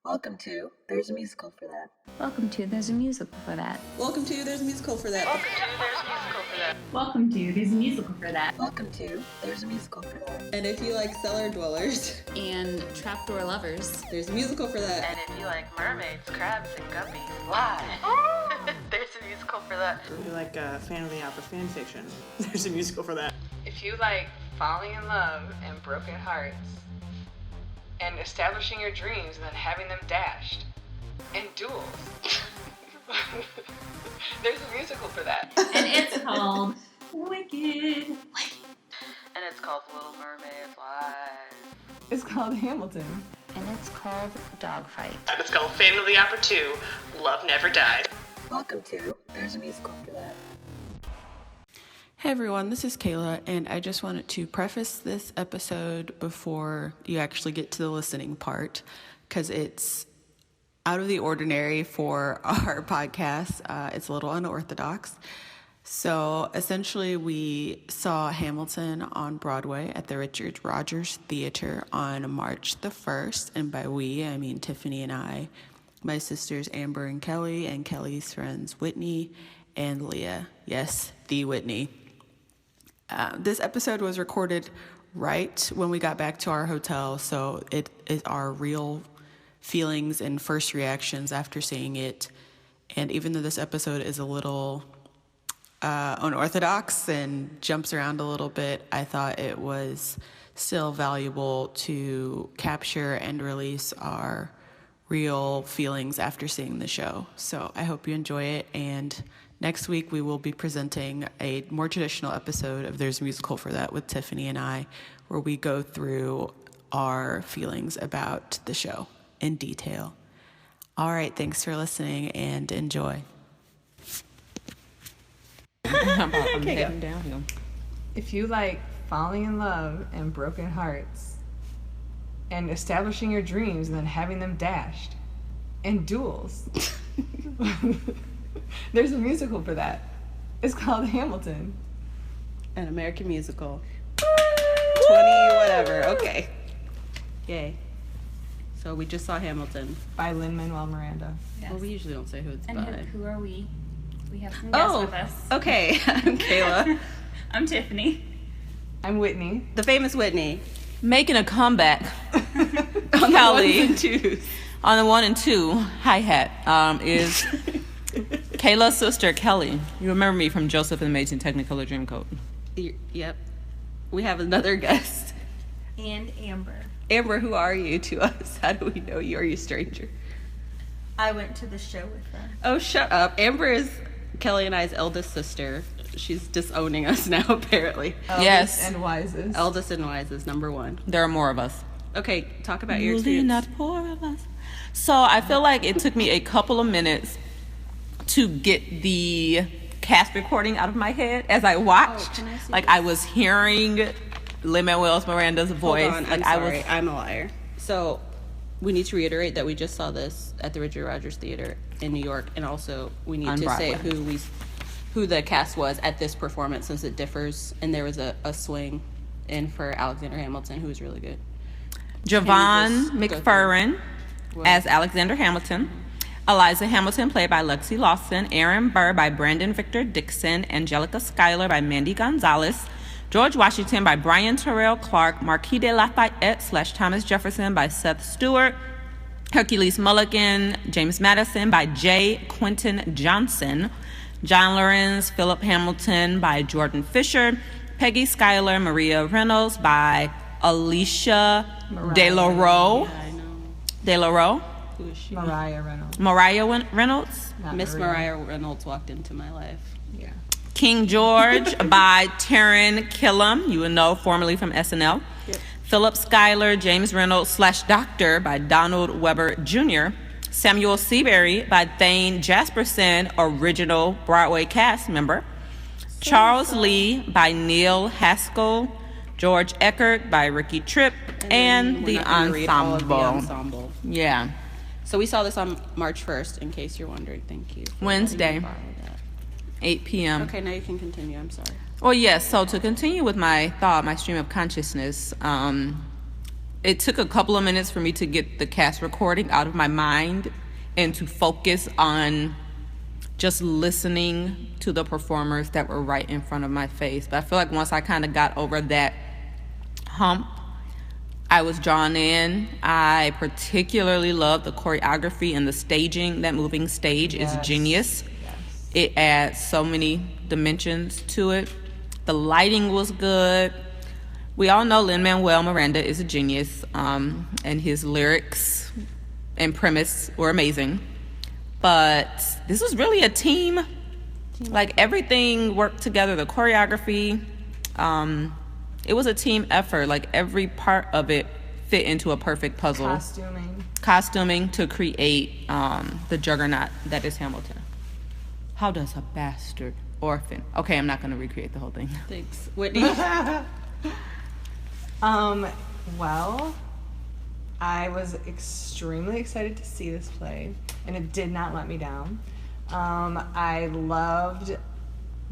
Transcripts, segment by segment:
Welcome to There's a Musical for That. Welcome to There's a Musical for That. Welcome to There's a Musical for That. Welcome to There's a Musical for That. Welcome to There's a Musical for That. And if you like cellar dwellers And trapdoor lovers. there's a musical for that. And if you like mermaids, crabs, and guppies, why? There's a musical for that. If you like fan of the opera fan fiction, there's a musical for that. If you like falling in love and broken hearts, and establishing your dreams and then having them dashed, and duels, there's a musical for that. And it's called Wicked. And it's called Little Mermaids Live. It's called Hamilton. And it's called Dogfight. And it's called Fan of the Opera 2, Love Never Died. Welcome to There's a Musical for That. Hey everyone, this is Kayla, and I just wanted to preface this episode before you actually get to the listening part, because it's out of the ordinary for our podcast. It's a little unorthodox. So essentially, we saw Hamilton on Broadway at the Richard Rogers Theater on March the 1st, and by we, I mean Tiffany and I, my sisters Amber and Kelly, and Kelly's friends Whitney and Leah. Yes, the Whitney. This episode was recorded right when we got back to our hotel, so it is our real feelings and first reactions after seeing it. And even though this episode is a little unorthodox and jumps around a little bit, I thought it was still valuable to capture and release our real feelings after seeing the show. So I hope you enjoy it, and next week we will be presenting a more traditional episode of There's a Musical for That with Tiffany and I, where we go through our feelings about the show in detail. All right, thanks for listening and enjoy. I'm heading downhill. If you like falling in love and broken hearts, and establishing your dreams and then having them dashed, and duels, there's a musical for that. It's called Hamilton. An American musical. 20 whatever. Okay. Yay. So we just saw Hamilton. By Lin-Manuel Miranda. Yes. Well, we usually don't say who it's And by. who are we? We have some guests with us. Okay. I'm Kayla. I'm Tiffany. I'm Whitney. The famous Whitney. Making a comeback, On Kelly. the ones and twos. on the 1 and 2 hi-hat is Kayla's sister, Kelly. You remember me from Joseph and the Amazing Technicolor Dreamcoat. Yep. We have another guest. And Amber. Amber, who are you to us? How do we know you? Are you a stranger? I went to the show with her. Oh, shut up. Amber is Kelly and I's eldest sister. She's disowning us now, apparently. Yes. And wisest. Eldest and wisest, number one. There are more of us. Okay, talk about your Really experience. not four of us. So I feel like it took me a couple of minutes to get the cast recording out of my head as I watched. can I see Like this? I was hearing Lin-Manuel Miranda's voice. Hold on, like I'm I sorry. was I'm a liar. So, we need to reiterate that we just saw this at the Richard Rogers Theater in New York, and also we need On to say Broadway. who the cast was at this performance, since it differs, and there was a swing in for Alexander Hamilton, who was really good. Javon Can you just go McFerrin What? as Alexander Hamilton, Eliza Hamilton played by Lexi Lawson, Aaron Burr by Brandon Victor Dixon, Angelica Schuyler by Mandy Gonzalez, George Washington by Brian Terrell Clark, Marquis de Lafayette / Thomas Jefferson by Seth Stewart, Hercules Mulligan, James Madison by J. Quentin Johnson, John Lorenz, Philip Hamilton by Jordan Fisher, Peggy Schuyler, Maria Reynolds by Alicia De La Roe. Yeah, I know. De La Roe? Who is she? Mariah Reynolds. Mariah Reynolds. Not Miss Maria. Mariah Reynolds walked into my life. Yeah. King George by Taryn Killam, you will know, formerly from SNL. Yep. Philip Schuyler, James Reynolds / Doctor by Donald Weber Jr. Samuel Seabury by Thane Jasperson, original Broadway cast member. Charles Lee by Neil Haskell. George Eckert by Ricky Tripp. And we're the not gonna read all of the ensemble. ensemble. Yeah. So we saw this on March 1st, in case you're wondering. Thank you. for Wednesday. letting me borrow that. 8 p.m. Okay, now you can continue. I'm sorry. Well, yes. So to continue with my thought, my stream of consciousness, it took a couple of minutes for me to get the cast recording out of my mind and to focus on just listening to the performers that were right in front of my face. But I feel like once I kind of got over that hump, I was drawn in. I particularly love the choreography and the staging. That moving stage is genius. It adds so many dimensions to it. The lighting was good. We all know Lin-Manuel Miranda is a genius, and his lyrics and premise were amazing. But this was really a team. Like, everything worked together. The choreography, it was a team effort. Like, every part of it fit into a perfect puzzle. Costuming to create the juggernaut that is Hamilton. How does a bastard orphan? Okay, I'm not going to recreate the whole thing. Thanks. Whitney? Well, I was extremely excited to see this play, and it did not let me down. I loved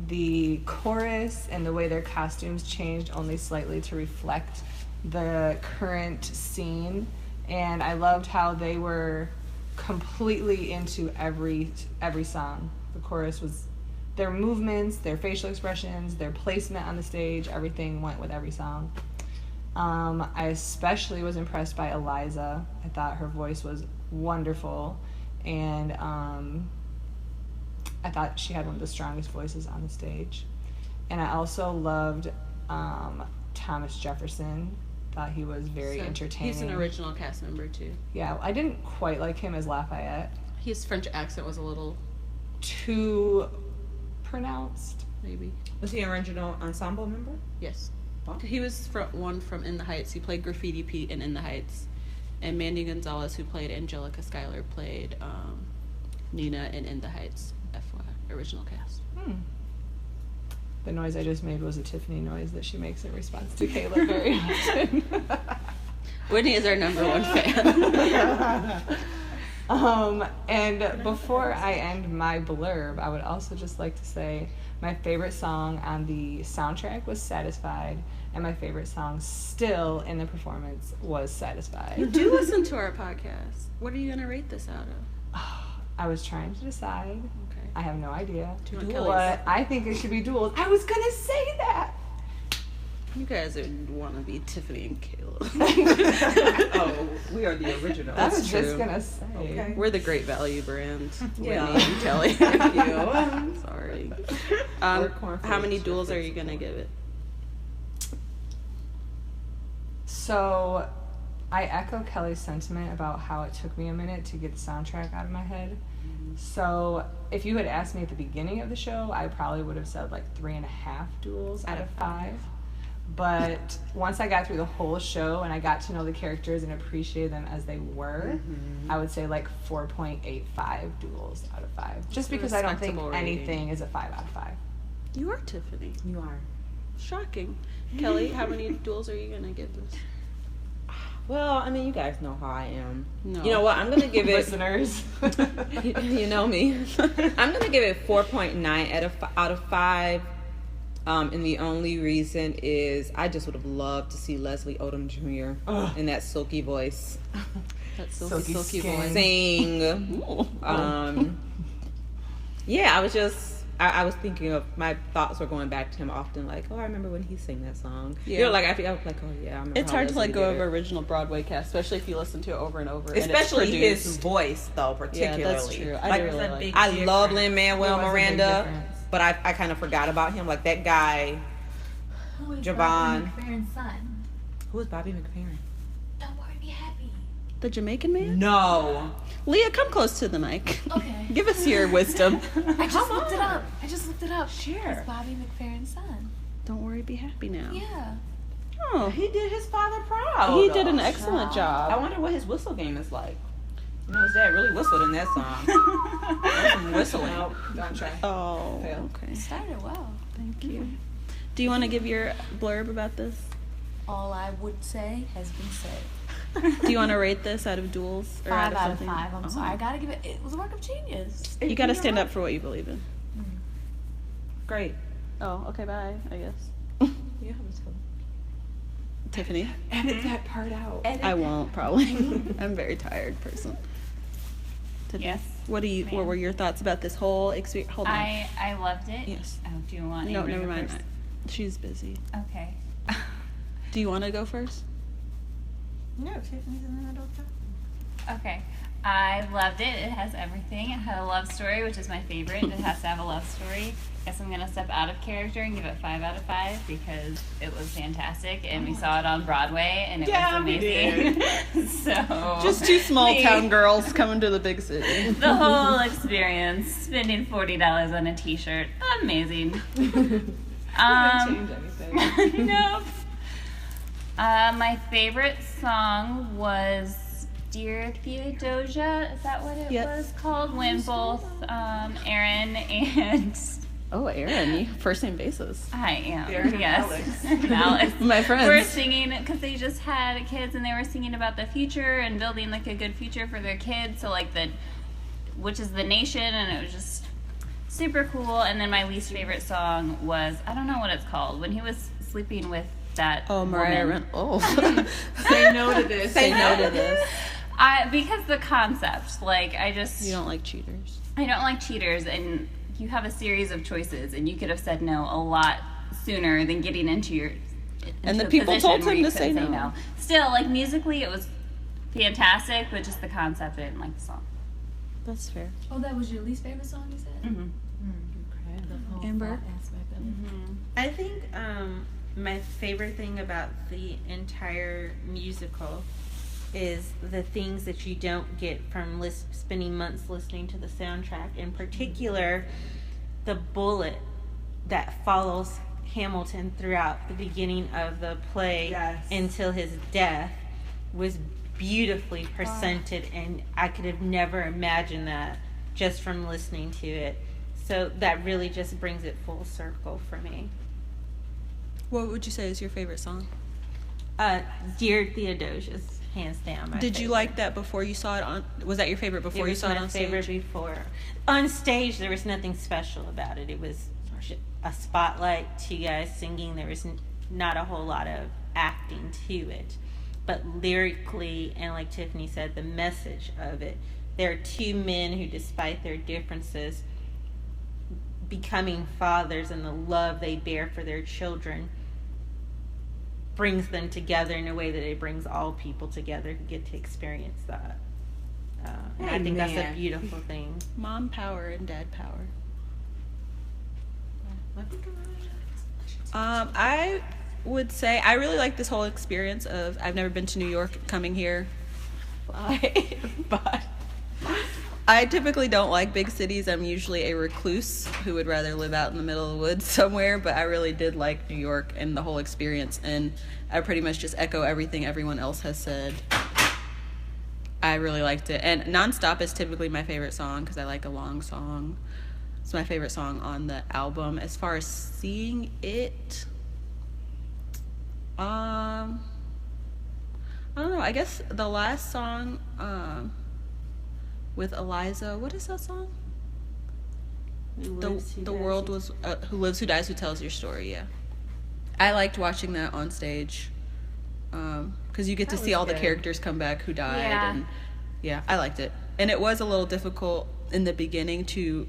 the chorus and the way their costumes changed only slightly to reflect the current scene, and I loved how they were completely into every song. The chorus was their movements, their facial expressions, their placement on the stage, everything went with every song. I especially was impressed by Eliza. I thought her voice was wonderful, and I thought she had one of the strongest voices on the stage. And I also loved Thomas Jefferson. Thought he was very entertaining. He's an original cast member too. Yeah, I didn't quite like him as Lafayette. His French accent was a little too pronounced. maybe. Was he an original ensemble member? Yes. Wow. He was from In the Heights. He played Graffiti Pete in the Heights. And Mandy Gonzalez, who played Angelica Schuyler, played Nina in the Heights. FYI, original cast. The noise I just made was a Tiffany noise that she makes in response to Kayla very often. Whitney is our number one fan. And before I end my blurb, I would also just like to say my favorite song on the soundtrack was Satisfied, and my favorite song still in the performance was Satisfied. You do listen to our podcast. What are you going to rate this out of? I was trying to decide. Okay. I have no idea. Do you want Kelly's? But I think it should be duels. I was going to say that. You guys want to be Tiffany and Kayla. Oh, we are the original. I was That's just true. going to say. Okay. We're the Great Value brand. Yeah. Whitney and Kelly. Thank you. Sorry. Cornflakes How many with duels are flakes you going to on. give it? So I echo Kelly's sentiment about how it took me a minute to get the soundtrack out of my head. So if you had asked me at the beginning of the show, I probably would have said like 3.5 duels out of 5. But once I got through the whole show and I got to know the characters and appreciate them as they were, I would say like 4.85 duels out of 5. Just because I don't think respectable rating. anything is a 5 out of 5. You are Tiffany. You are. Shocking. Kelly, how many duels are you going to give this? Well, I mean, you guys know how I am. No. You know what? I'm gonna give it. Listeners. You know me. I'm gonna give it 4.9 out of 5. And the only reason is I just would have loved to see Leslie Odom Jr. in that silky voice That Silky silky skin. voice. sing. Yeah, I was thinking of, my thoughts were going back to him often, like, oh, I remember when he sang that song. Yeah. You know, like I was like, oh yeah, I remember. It's how hard to let Leslie go did of it. original Broadway cast, especially if you listen to it over and over. Especially and it's his produced. voice, though, particularly. Yeah, that's true. I Like, really like. I love Lin-Manuel There was a big Miranda, difference. but I kind of forgot about him. Like that guy, Who is Javon. Bobby McFerrin's son? who is Bobby McFerrin? Don't worry, be happy. The Jamaican man? No. Leah, come close to the mic. Okay. Give us your wisdom. I just looked it up. Sure. It's Bobby McFerrin's son. Don't worry, be happy now. Yeah. Oh, He did his father proud. he did an excellent I job. wonder what his whistle game is like. You know, his dad really whistled in that song. That's some whistling. Nope, don't try. Oh, Fail. okay. Started well. Thank you. Do you want to give your blurb about this? All I would say has been said. Do you want to rate this out of duels? Or 5 out of something? 5. I'm Oh. sorry. I gotta give it. It was a work of genius. You got to stand up for what you believe in. Great. Oh, okay, bye, I guess. Yeah, Tiffany? Edit that part out. I won't, probably. I'm a very tired person. Tiffany, Yes, what ma'am. were your thoughts about this whole experience? Hold on. I loved it. Yes. Oh, do you want No, Amber to never go mind. first? She's busy. Okay. Do you want to go first? No, Tiffany's in the middle of that. Okay. I loved it. It has everything. It had a love story, which is my favorite. It has to have a love story. Guess I'm gonna step out of character and give it 5 out of 5 because it was fantastic, and we saw it on Broadway, and it was amazing. So Just two small town girls coming to the big city. the whole experience, spending $40 on a T-shirt, amazing. Change anything. No. My favorite song was Dear Theodosia. Is that what it Yes. was called? When both Aaron and Oh, Aaron, first name basis. I am. Aaron and Yes. Alex. And Alex. My friends. We're singing because they just had kids and they were singing about the future and building like a good future for their kids. So like which is the nation, and it was just super cool. And then my least favorite song was, I don't know what it's called, when he was sleeping with that Mariah woman. Say no to this. Say no to this. Because the concept, like I You don't like cheaters. don't like cheaters, and you have a series of choices, and you could have said no a lot sooner than getting into And the a people position told where him you to could say no. Still, like musically, it was fantastic, but just the concept, I didn't like the song. That's fair. Oh, that was your least favorite song, you said? Mm-hmm. The whole Amber? thought aspect of it. I think my favorite thing about the entire musical is the things that you don't get from spending months listening to the soundtrack. In particular, the bullet that follows Hamilton throughout the beginning of the play until his death was beautifully presented, and I could have never imagined that just from listening to it. So that really just brings it full circle for me. What would you say is your favorite song? Dear Theodosia's hands down. My Did you favorite. like that before you saw it on? Was that your favorite before It you was saw it my on favorite stage? before. On stage, there was nothing special about it. It was a spotlight, 2 guys singing. There was not a whole lot of acting to it. But lyrically, and like Tiffany said, the message of it, there are 2 men who, despite their differences, becoming fathers and the love they bear for their children brings them together in a way that it brings all people together who get to experience that. And I think that's a beautiful thing. Mom power and dad power. I would say I really like this whole experience of I've never been to New York, coming here. But I typically don't like big cities. I'm usually a recluse who would rather live out in the middle of the woods somewhere, but I really did like New York and the whole experience, and I pretty much just echo everything everyone else has said. I really liked it. And Nonstop is typically my favorite song because I like a long song. It's my favorite song on the album. As far as seeing it, I don't know. I guess the last song with Eliza, what is that song? The world was who lives, who dies, who tells your story. Yeah, I liked watching that on stage because you get to see all the characters come back who died. Yeah. And yeah, I liked it. And it was a little difficult in the beginning to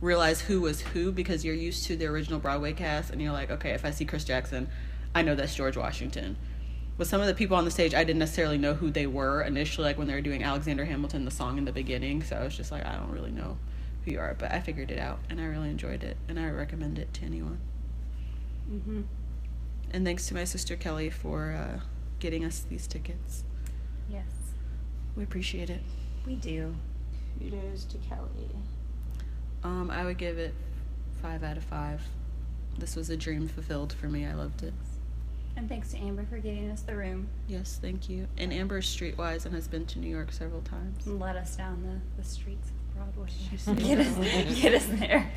realize who was who because you're used to the original Broadway cast and you're like, okay, if I see Chris Jackson, I know that's George Washington. But some of the people on the stage, I didn't necessarily know who they were initially, like when they were doing Alexander Hamilton, the song in the beginning. So I was just like, I don't really know who you are. But I figured it out, and I really enjoyed it, and I recommend it to anyone. Mm-hmm. And thanks to my sister Kelly for getting us these tickets. Yes, We appreciate it. we do. Kudos to Kelly. I would give it 5 out of 5. This was a dream fulfilled for me. I loved it. And thanks to Amber for getting us the room Yes, thank you. And Amber is streetwise and has been to New York several times. and led us down the streets of Broadway. She's Get us there.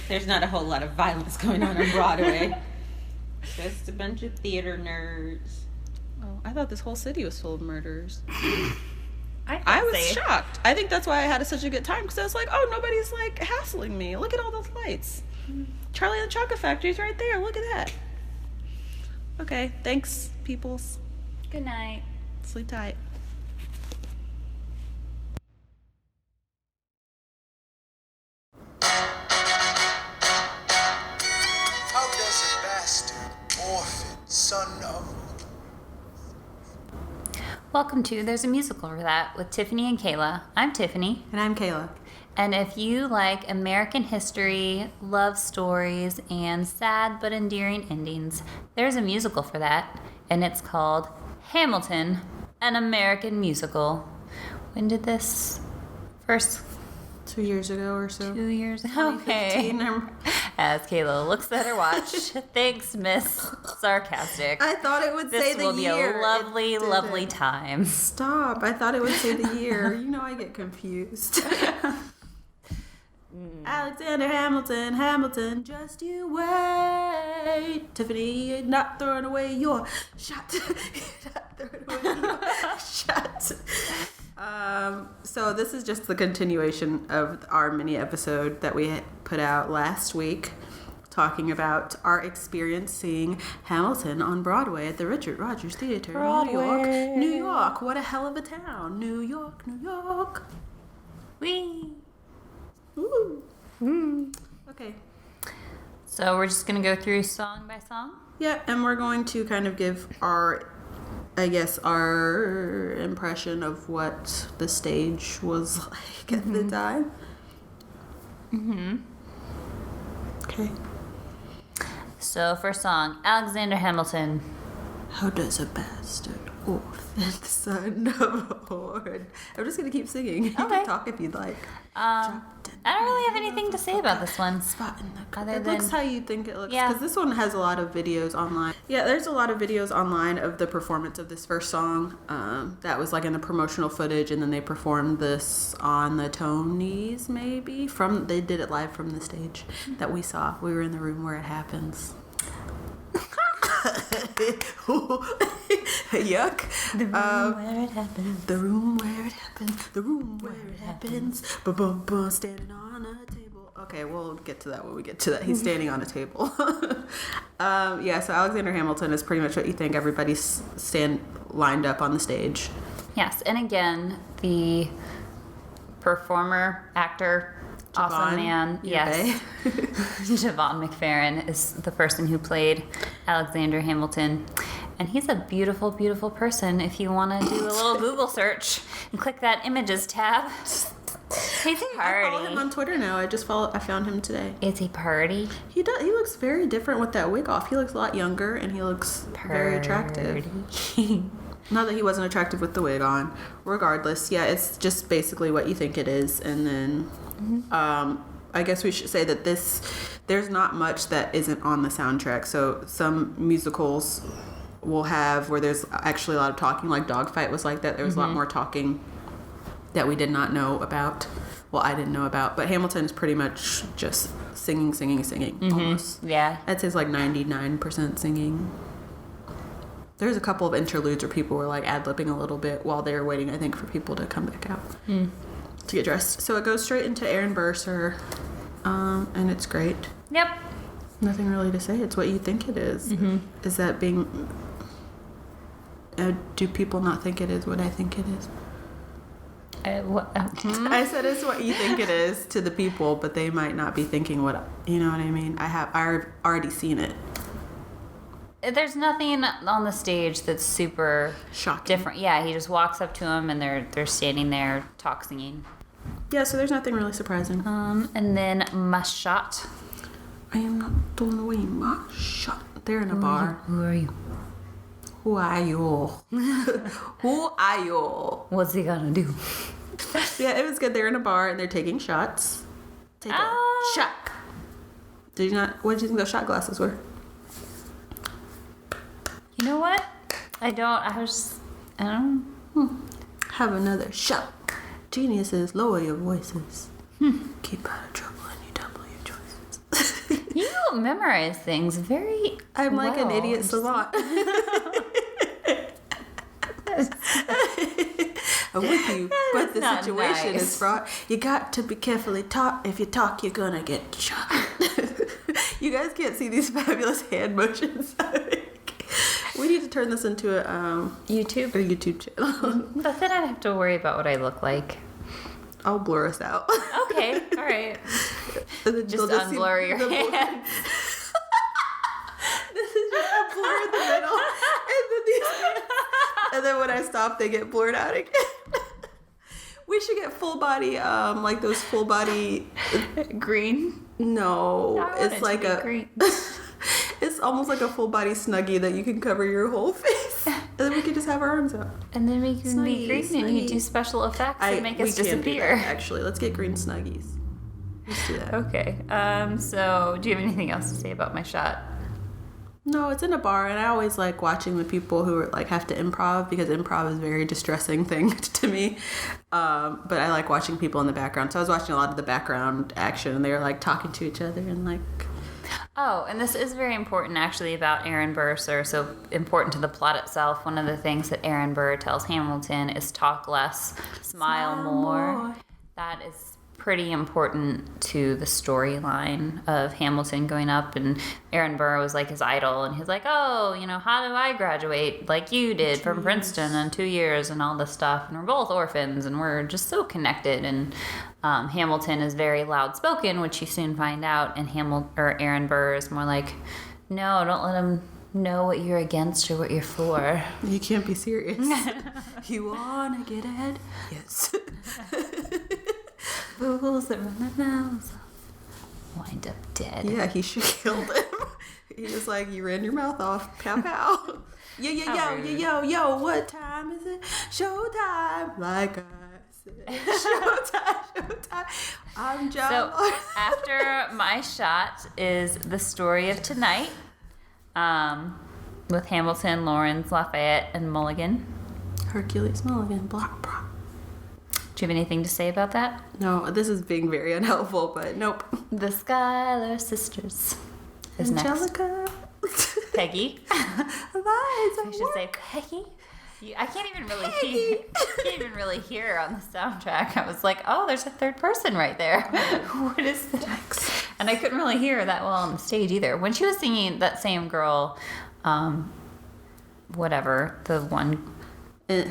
There's not a whole lot of violence going on Broadway. Just a bunch of theater nerds. Oh, I thought this whole city was full of murderers. I I was shocked. I think that's why I had such a good time because I was like, oh, nobody's like hassling me. Look at all those lights. Charlie and the Chocolate Factory's right there. Look at that. Okay, thanks, peoples. Good night. Sleep tight. How does a bastard, orphan, son of... Welcome to There's a Musical for That with Tiffany and Kayla. I'm Tiffany. And I'm Kayla. And if you like American history, love stories, and sad but endearing endings, there's a musical for that. And it's called Hamilton, an American Musical. When did this first? 2 years ago or so. 2 years ago. Okay. 2015. As Kayla looks at her watch. Thanks, Miss Sarcastic. I thought it would say This the will be year. a lovely, It lovely didn't. time. Stop. I thought it would say the year. You know I get confused. Alexander Hamilton, Hamilton, just you wait. Tiffany, not throwing away your shot. Not throwing away your shot. So this is just the continuation of our mini episode that we put out last week, talking about our experience seeing Hamilton on Broadway at the Richard Rogers Theater in New York. New York, what a hell of a town. New York, New York. Whee! Ooh. Okay. So we're just going to go through song by song? Yeah, and we're going to kind of give our impression of what the stage was like at the time. Mm-hmm. Okay. So first song, Alexander Hamilton. How does a bastard orphan son of a whore? I'm just going to keep singing. You Okay. can talk if you'd like. I don't really have anything to say about this one. Other It looks how you think it looks. Yeah. Because this one has a lot of videos online. Yeah, there's a lot of videos online of the performance of this first song. That was like in the promotional footage, and then they performed this on the Tonys, maybe. They did it live from the stage that we saw. We were in the room where it happens. Yuck. The room where it happens. The room where it happens. The room where it happens. Ba-bum-bum, standing on a table. Okay, we'll get to that when we get to that. He's standing on a table. Yeah, so Alexander Hamilton is pretty much what you think. Everybody's lined up on the stage. Yes, and again, the performer, actor, awesome Javon, man. Yes. Javon McFerrin is the person who played Alexander Hamilton. And he's a beautiful, beautiful person. If you want to do a little Google search and click that images tab. He's a party. I follow him on Twitter now. I found him today. It's a party. He looks very different with that wig off. He looks a lot younger, and he looks very attractive. Not that he wasn't attractive with the wig on. Regardless, yeah, it's just basically what you think it is. And then I guess we should say that there's not much that isn't on the soundtrack. So some musicals will have where there's actually a lot of talking, like Dogfight was like that. There was a lot more talking that we did not know about. Well, I didn't know about. But Hamilton is pretty much just singing, almost. Yeah. I'd say it's like 99% singing. There's a couple of interludes where people were like ad-libbing a little bit while they were waiting, I think, for people to come back out to get dressed. So it goes straight into Aaron Burr, and it's great. Yep. Nothing really to say. It's what you think it is. Is that being... do people not think it is what I think it is? I said it's what you think it is to the people, but they might not be thinking what... You know what I mean? I've already seen it. There's nothing on the stage that's super Shocking. different. Yeah, he just walks up to him and they're standing there singing. Yeah, so there's nothing really surprising. And then Mashat. I am not throwing away my shot. They're in a bar. Who are you? Who are you? Who are you? What's he gonna do? Yeah, it was good. They're in a bar and they're taking shots. Take a shot. Did you not? What did you think those shot glasses were? You know what? I don't. Have another shot. Geniuses, lower your voices. Keep out of trouble and you double your choices. You memorize things very I'm like an well. idiot savant. I'm with you, but the not situation nice. is fraught. You got to be carefully taught. If you talk, you're gonna get shot. You guys can't see these fabulous hand motions. need to turn this into a YouTube channel. But then I'd have to worry about what I look like. I'll blur us out. Okay, all right. Just unblur your hands. This is just a blur in the middle, and then these hands. And then when I stop, they get blurred out again. We should get full body, like those full body green. No, it's like a green. It's almost like a full body Snuggie that you can cover your whole face, and then we can just have our arms out. And then we can be green and you do special effects and make us disappear. Actually, let's get green Snuggies. Let's do that. Okay. So do you have anything else to say about my shot? No, it's in a bar, and I always like watching the people who like have to improv, because improv is a very distressing thing to me. But I like watching people in the background. So I was watching a lot of the background action, and they were like talking to each other and like. Oh, and this is very important actually about Aaron Burr, so important to the plot itself. One of the things that Aaron Burr tells Hamilton is talk less, smile more. That is pretty important to the storyline of Hamilton going up, and Aaron Burr was like his idol, and he's like, oh, you know, how do I graduate like you did from Princeton in 2 years and all this stuff, and we're both orphans and we're just so connected. And Hamilton is very loud spoken, which you soon find out, and Aaron Burr is more like, no, don't let him know what you're against or what you're for. You can't be serious. You wanna get ahead? Yes. Fools that run their mouths off wind up dead. Yeah, he should kill him. He was like, you ran your mouth off. Pow, pow. Yo, what time is it? Showtime. Like I said. Showtime. I'm John. So after my shot is the story of tonight, with Hamilton, Lawrence, Lafayette, and Mulligan. Hercules, Mulligan, Block. Do you have anything to say about that? No, this is being very unhelpful, but nope. The Schuyler sisters is Angelica. Next. Peggy. Eliza. I should say Peggy. I can't even really hear her on the soundtrack. I was like, oh, there's a third person right there. What is this? And I couldn't really hear her that well on the stage either. When she was singing that same girl, whatever, the one.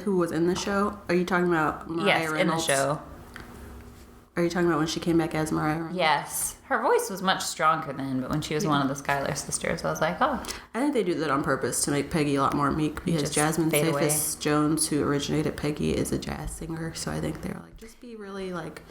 Who was in the show? Are you talking about Mariah Reynolds? Yes, in the show. Are you talking about when she came back as Mariah Reynolds? Yes. Her voice was much stronger then, but when she was one of the Schuyler sisters, I was like, oh. I think they do that on purpose to make Peggy a lot more meek, because Just Jasmine fade Cephas Jones, who originated Peggy, is a jazz singer. So I think they're like, just be really like,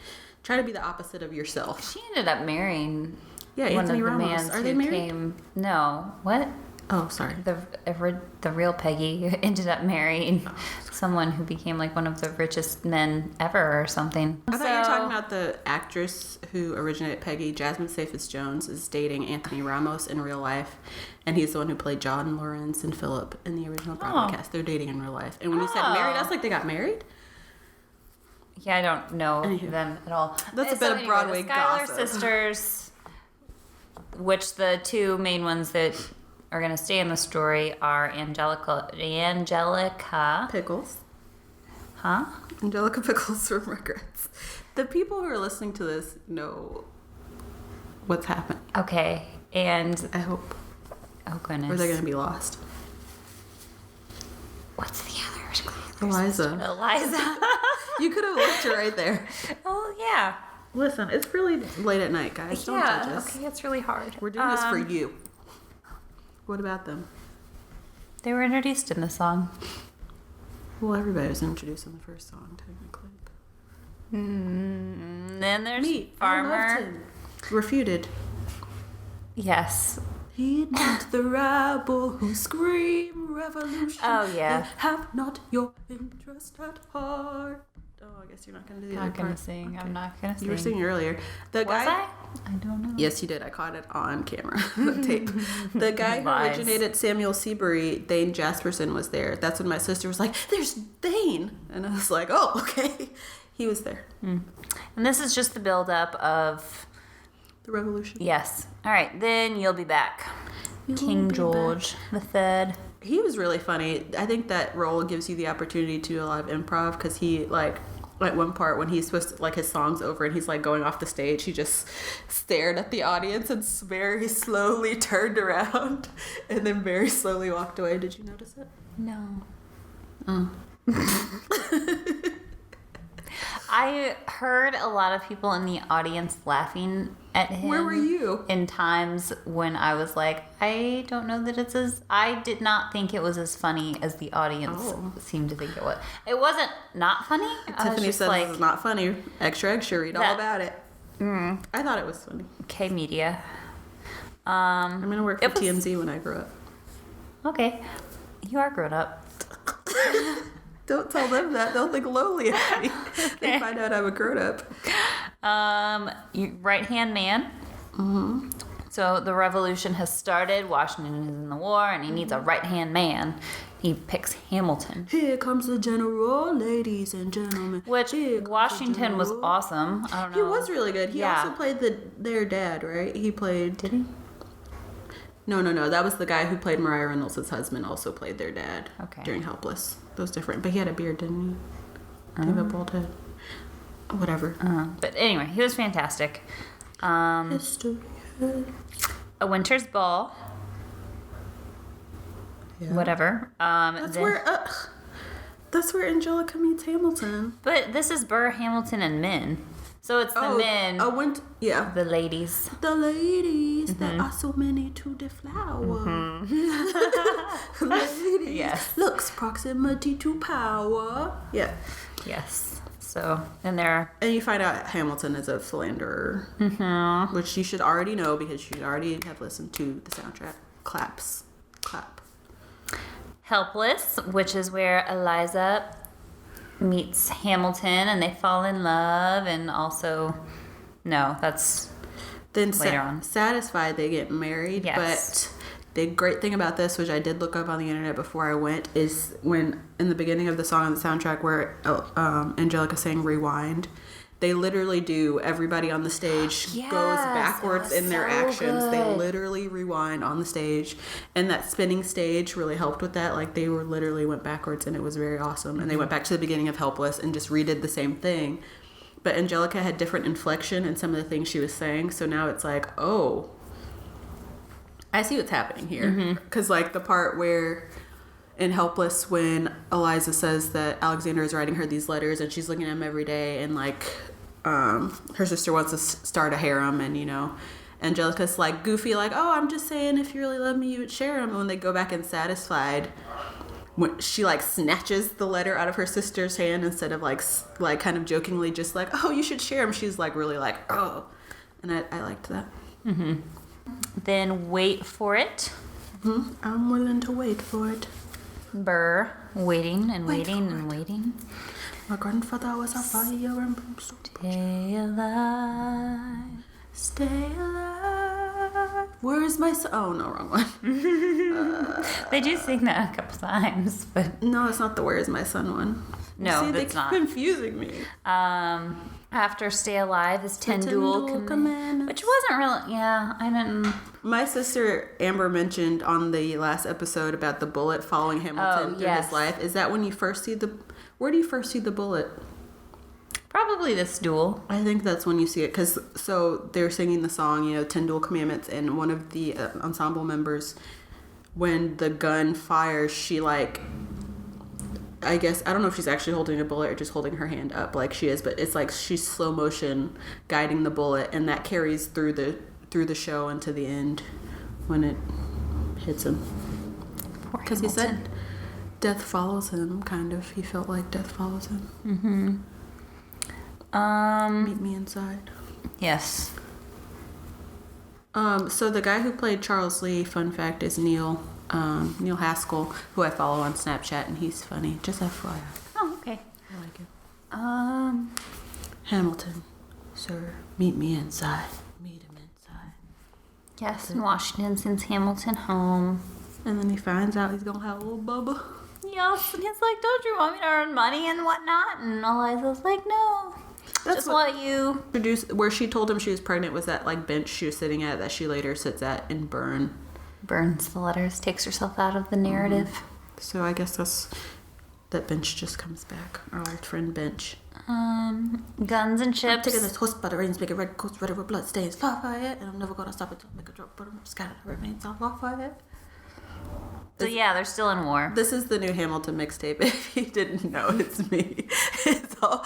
try to be the opposite of yourself. She ended up marrying one Anthony of the Ramos. mans Are they who married? came. No. What? Oh, sorry. The real Peggy ended up marrying someone who became like one of the richest men ever or something. I thought you were talking about the actress who originated Peggy. Jasmine Cephas Jones is dating Anthony Ramos in real life, and he's the one who played John, Lawrence, and Philip in the original Broadway cast. They're dating in real life. And when you said married, I was like, they got married? Yeah, I don't know them at all. That's a bit of Broadway the Schuyler gossip. sisters, which the two main ones that are going to stay in the story are Angelica Pickles. Huh? Angelica Pickles from Regrets. The people who are listening to this know what's happening. Okay, and I hope. Oh goodness. Or they're going to be lost. What's the other? Eliza. You could have looked her right there. Oh yeah. Listen, it's really late at night, guys. Don't judge us. Okay, it's really hard. We're doing this for you. What about them? They were introduced in the song. Well, everybody was introduced in the first song, technically. Then there's Farmer. Refuted. Yes. Heed not the rabble who scream revolution. Oh yeah. And have not your interest at heart. Oh, I guess you're not gonna do the other part. I'm not gonna sing. You were singing earlier. Was I? I don't know. Yes, you did. I caught it on camera, tape. The guy who originated Samuel Seabury, Thane Jasperson, was there. That's when my sister was like, "There's Thane," and I was like, "Oh, okay." He was there. And this is just the build-up of the revolution. Yes. All right. Then you'll be back. King George III. He was really funny. I think that role gives you the opportunity to do a lot of improv, because he at one part when he's supposed to, like, his song's over and he's like going off the stage, he just stared at the audience and very slowly turned around and then very slowly walked away. Did you notice it? No. Oh. I heard a lot of people in the audience laughing at him. Where were you? In times when I was like, I don't know that it's as... I did not think it was as funny as the audience seemed to think it was. It wasn't not funny. Tiffany said like, it's not funny. Extra, read all about it. I thought it was funny. K Media. I'm going to work for TMZ when I grow up. Okay. You are grown up. Don't tell them that. They'll think lowly at me. They find out I'm a grown up. Right-hand man. Mm-hmm. So the revolution has started. Washington is in the war, and he needs a right-hand man. He picks Hamilton. Here comes the general, ladies and gentlemen. Which Washington was awesome. I don't know. He was really good. He also played their dad, right? He played... Did he? No. That was the guy who played Mariah Reynolds' husband, also played their dad during Helpless. That was different. But he had a beard, didn't he? He had a bald head. Whatever. But anyway, he was fantastic. History. A Winter's Ball. Yeah. Whatever. That's where Angelica meets Hamilton. But this is Burr, Hamilton, and men. So it's the men. The ladies. The ladies. There are so many to deflower. Ladies. Yes. Looks, proximity to power. Yeah. Yes. So, and you find out Hamilton is a philanderer. Which you should already know because you already have listened to the soundtrack. Clap. Helpless, which is where Eliza meets Hamilton and they fall in love, and also that's then later on. Satisfied, they get married. Yes. But the great thing about this, which I did look up on the internet before I went, is when in the beginning of the song on the soundtrack where Angelica sang Rewind, they literally do, everybody on the stage goes backwards in their actions. Good. They literally rewind on the stage. And that spinning stage really helped with that. Like, they literally went backwards, and it was very awesome. And they went back to the beginning of Helpless and just redid the same thing. But Angelica had different inflection in some of the things she was saying. So now it's like, oh, I see what's happening here. Because, like, the part where... in Helpless, when Eliza says that Alexander is writing her these letters and she's looking at them every day, and like her sister wants to start a harem, and Angelica's like goofy, like, oh, I'm just saying if you really love me you would share them. And when they go back in Satisfied, when she like snatches the letter out of her sister's hand instead of like kind of jokingly just like, oh, you should share them, she's like really like, oh, and I liked that. Then Wait for It. I'm willing to wait for it. Burr, waiting and waiting and waiting. My grandfather was a fire and brimstone. Stay alive. Stay alive. Where's my son? Oh, no, wrong one. They do sing that a couple times, but... No, it's not the Where's My Son one. No, see, that's not. They keep confusing me. After Stay Alive is Ten Dual Commandments. Which wasn't really... Yeah, I didn't... My sister Amber mentioned on the last episode about the bullet following Hamilton through his life. Is that when you first see the... Where do you first see the bullet? Probably this duel. I think that's when you see it. Because, so, they're singing the song, 10 Dual Commandments, and one of the ensemble members, when the gun fires, she, like... I guess, I don't know if she's actually holding a bullet or just holding her hand up like she is, but it's like she's slow motion guiding the bullet, and that carries through the show and to the end when it hits him. Because he said death follows him, kind of. He felt like death follows him. Meet me inside. Yes. So the guy who played Charles Lee, fun fact, is Neil Haskell, who I follow on Snapchat, and he's funny. Just FYI. Oh, okay. I like him. Hamilton, sir, meet me inside. Meet him inside. Yes, and Washington sends Hamilton home. And then he finds out he's gonna have a little Bubba. Yes, and he's like, don't you want me to earn money and whatnot? And Eliza's like, no. That's just what you... Where she told him she was pregnant was that, like, bench she was sitting at that she later sits at in Burn. Burns the letters, takes herself out of the narrative. So I guess that's that Bench just comes back. Our old friend Bench. Guns and Chips. I'm taking this horse by the reins, make it red coats, red with blood stains, fire, and I'm never gonna stop until I make a drop, but I'm scattered remains on fire. So yeah, they're still in war. This is the new Hamilton mixtape. If you didn't know, it's me. It's all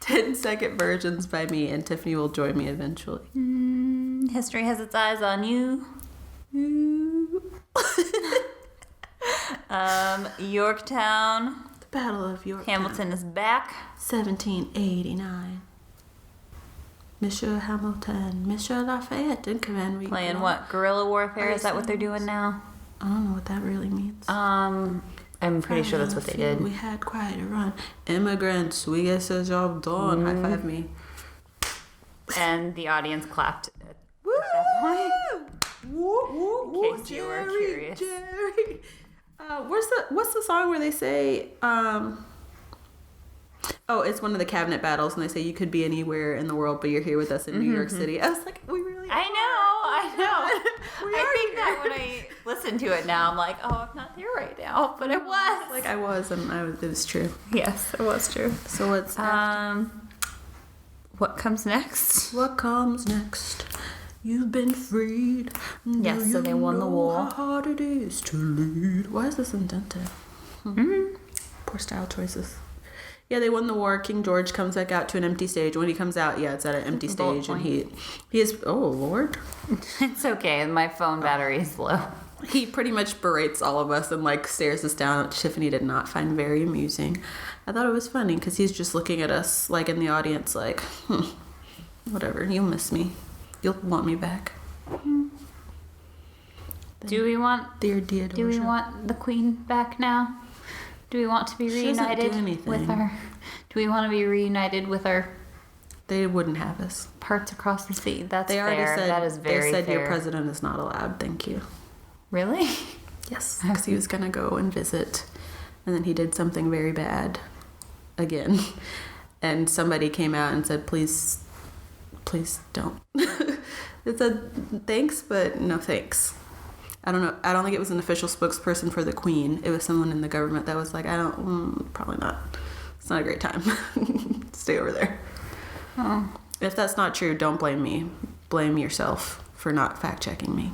10-second versions by me, and Tiffany will join me eventually. History has its eyes on you. Yorktown. The Battle of Yorktown. Hamilton is back. 1789. Monsieur Hamilton, Monsieur Lafayette in command. Playing what? Guerrilla warfare? Is that what they're doing now? I don't know what that really means. I'm pretty sure that's what they did. We had quite a run. Immigrants, we get the job done. High five me. And the audience clapped at that point. In case you were curious. Jerry. What's the song where they say it's one of the cabinet battles, and they say you could be anywhere in the world, but you're here with us in New York City. I was like, we really I know. I think that when I listen to it now, I'm like, oh, I'm not there right now, but it was. Like I was, and it was true. Yes, it was true. So what's what comes next? What comes next? You've been freed. Yes, so they won the war. How hard it is to lead. Why is this indented? Poor style choices. Yeah, they won the war. King George comes back out to an empty stage. When he comes out, it's at an empty stage, and he is. Oh Lord, it's okay. My phone battery is low. He pretty much berates all of us and like stares us down, which Tiffany did not find very amusing. I thought it was funny because he's just looking at us like in the audience, like, whatever. You'll miss me. You'll want me back. Do we want dear Theodosia? Do we want the Queen back now? Do we want to be reunited with our? Do we want to be reunited with our? They wouldn't have us. Parts across the sea. That's they already fair. said. That is very They said fair. your president is not allowed. Thank you. Really? Yes, because he was gonna go and visit, and then he did something very bad, again, and somebody came out and said, "Please don't." It said thanks, but no thanks. I don't know. I don't think it was an official spokesperson for the Queen. It was someone in the government that was like, probably not. It's not a great time. Stay over there. Oh. If that's not true, don't blame me. Blame yourself for not fact checking me.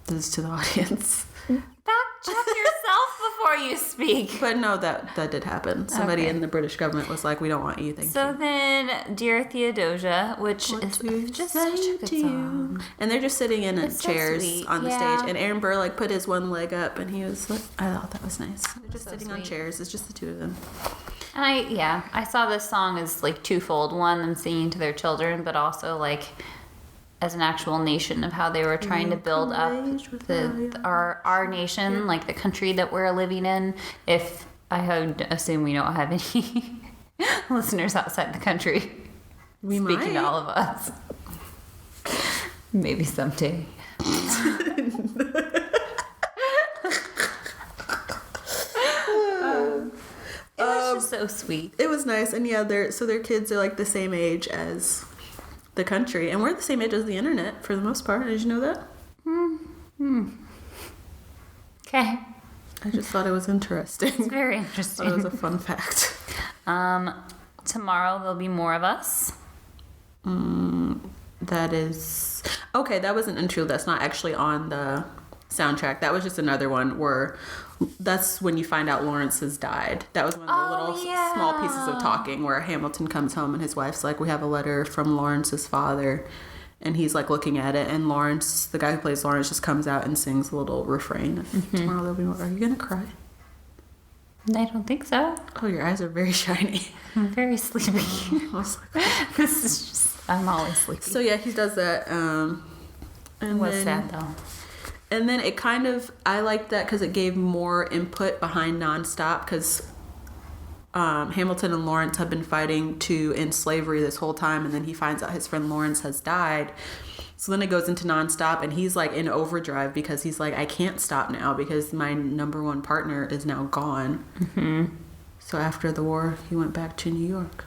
This is to the audience. Fact check yourself before you speak. But no, that did happen. Somebody in the British government was like, we don't want you, thank you. So then, Dear Theodosia, which is just such a good song. And they're just sitting in chairs sweet. on the Yeah. stage. And Aaron Burr like put his one leg up, and he was like, I thought that was nice. They're just So sitting on sweet. chairs. It's just the two of them. And I saw this song as like twofold. One, them singing to their children, but also like as an actual nation of how they were trying to build up our nation, like the country that we're living in. If I would assume we don't have any listeners outside the country. We Speaking might. to all of us. Maybe someday. It was just so sweet. It was nice, and yeah, their kids are like the same age as the country, and we're the same age as the internet for the most part. Did you know that? Okay. I just thought it was interesting. It's very interesting. Thought it was a fun fact. Tomorrow there'll be more of us. That is okay. That was an intro. That's not actually on the soundtrack. That was just another one where that's when you find out Lawrence has died. That was one of the little small pieces of talking where Hamilton comes home and his wife's like, we have a letter from Lawrence's father, and he's like looking at it, and Lawrence, the guy who plays Lawrence, just comes out and sings a little refrain of tomorrow there'll be more. Are you gonna cry? I don't think so. Oh, your eyes are very shiny. I'm very sleepy. I was like, This is just, I'm always sleepy. so yeah, he does that. And it was then- sad though. And then it kind of, I liked that because it gave more input behind Nonstop, because Hamilton and Lawrence have been fighting to end slavery this whole time, and then he finds out his friend Lawrence has died. So then it goes into Nonstop, and he's like in overdrive because he's like, I can't stop now because my number one partner is now gone. So after the war, he went back to New York.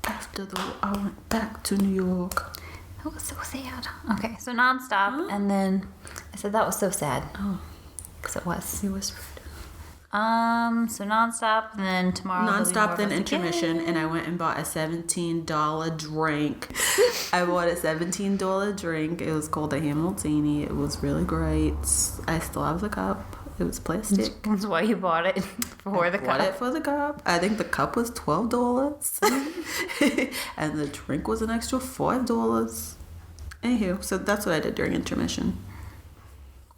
After the war, I went back to New York. That was so sad. Okay, so Nonstop, and then I said that was so sad. Oh, because it was. he whispered. So nonstop, and then tomorrow. Nonstop, then intermission, and I went and bought a $17 drink. I bought a $17 drink. It was called a Hamiltini. It was really great. I still have the cup. It was plastic. That's why you bought it for the cup. Bought it for the cup. I think the cup was $12, and the drink was an extra $5. Anywho, so that's what I did during intermission.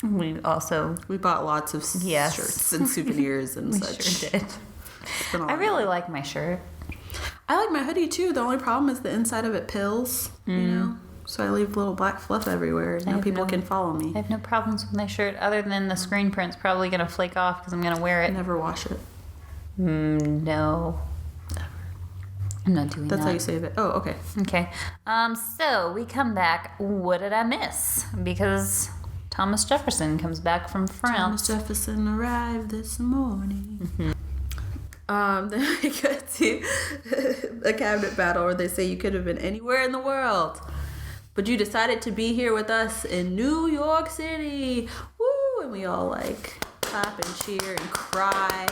We bought lots of shirts and souvenirs and such. Sure did. I really like my shirt. I like my hoodie too. The only problem is the inside of it pills, you know. So I leave little black fluff everywhere. Now people can follow me. I have no problems with my shirt, other than the screen print's probably gonna flake off because I'm gonna wear it. Never wash it. No. I'm not doing that. That's how you save it. Oh, okay. Okay. So we come back. What did I miss? Because Thomas Jefferson comes back from France. Thomas Jefferson arrived this morning. Then we go to a cabinet battle where they say you could have been anywhere in the world, but you decided to be here with us in New York City. Woo! And we all like clap and cheer and cry.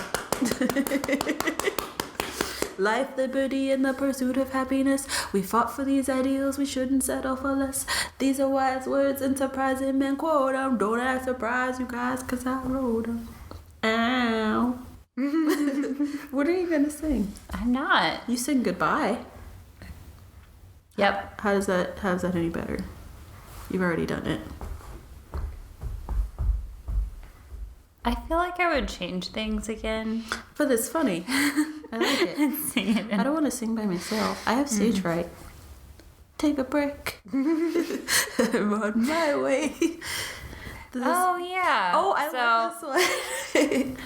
Life, liberty, and the pursuit of happiness. We fought for these ideals, we shouldn't settle for less. These are wise words and surprising men quote them. Don't act surprised, you guys, cause I wrote them. Ow. What are you gonna sing? I'm not. You sing goodbye. Yep. How's that any better? You've already done it. I feel like I would change things again. But it's funny. I like it. Sing it. I don't want to sing by myself. I have stage fright. Take a break. I'm on my way. Oh, yeah. Oh, I love this one.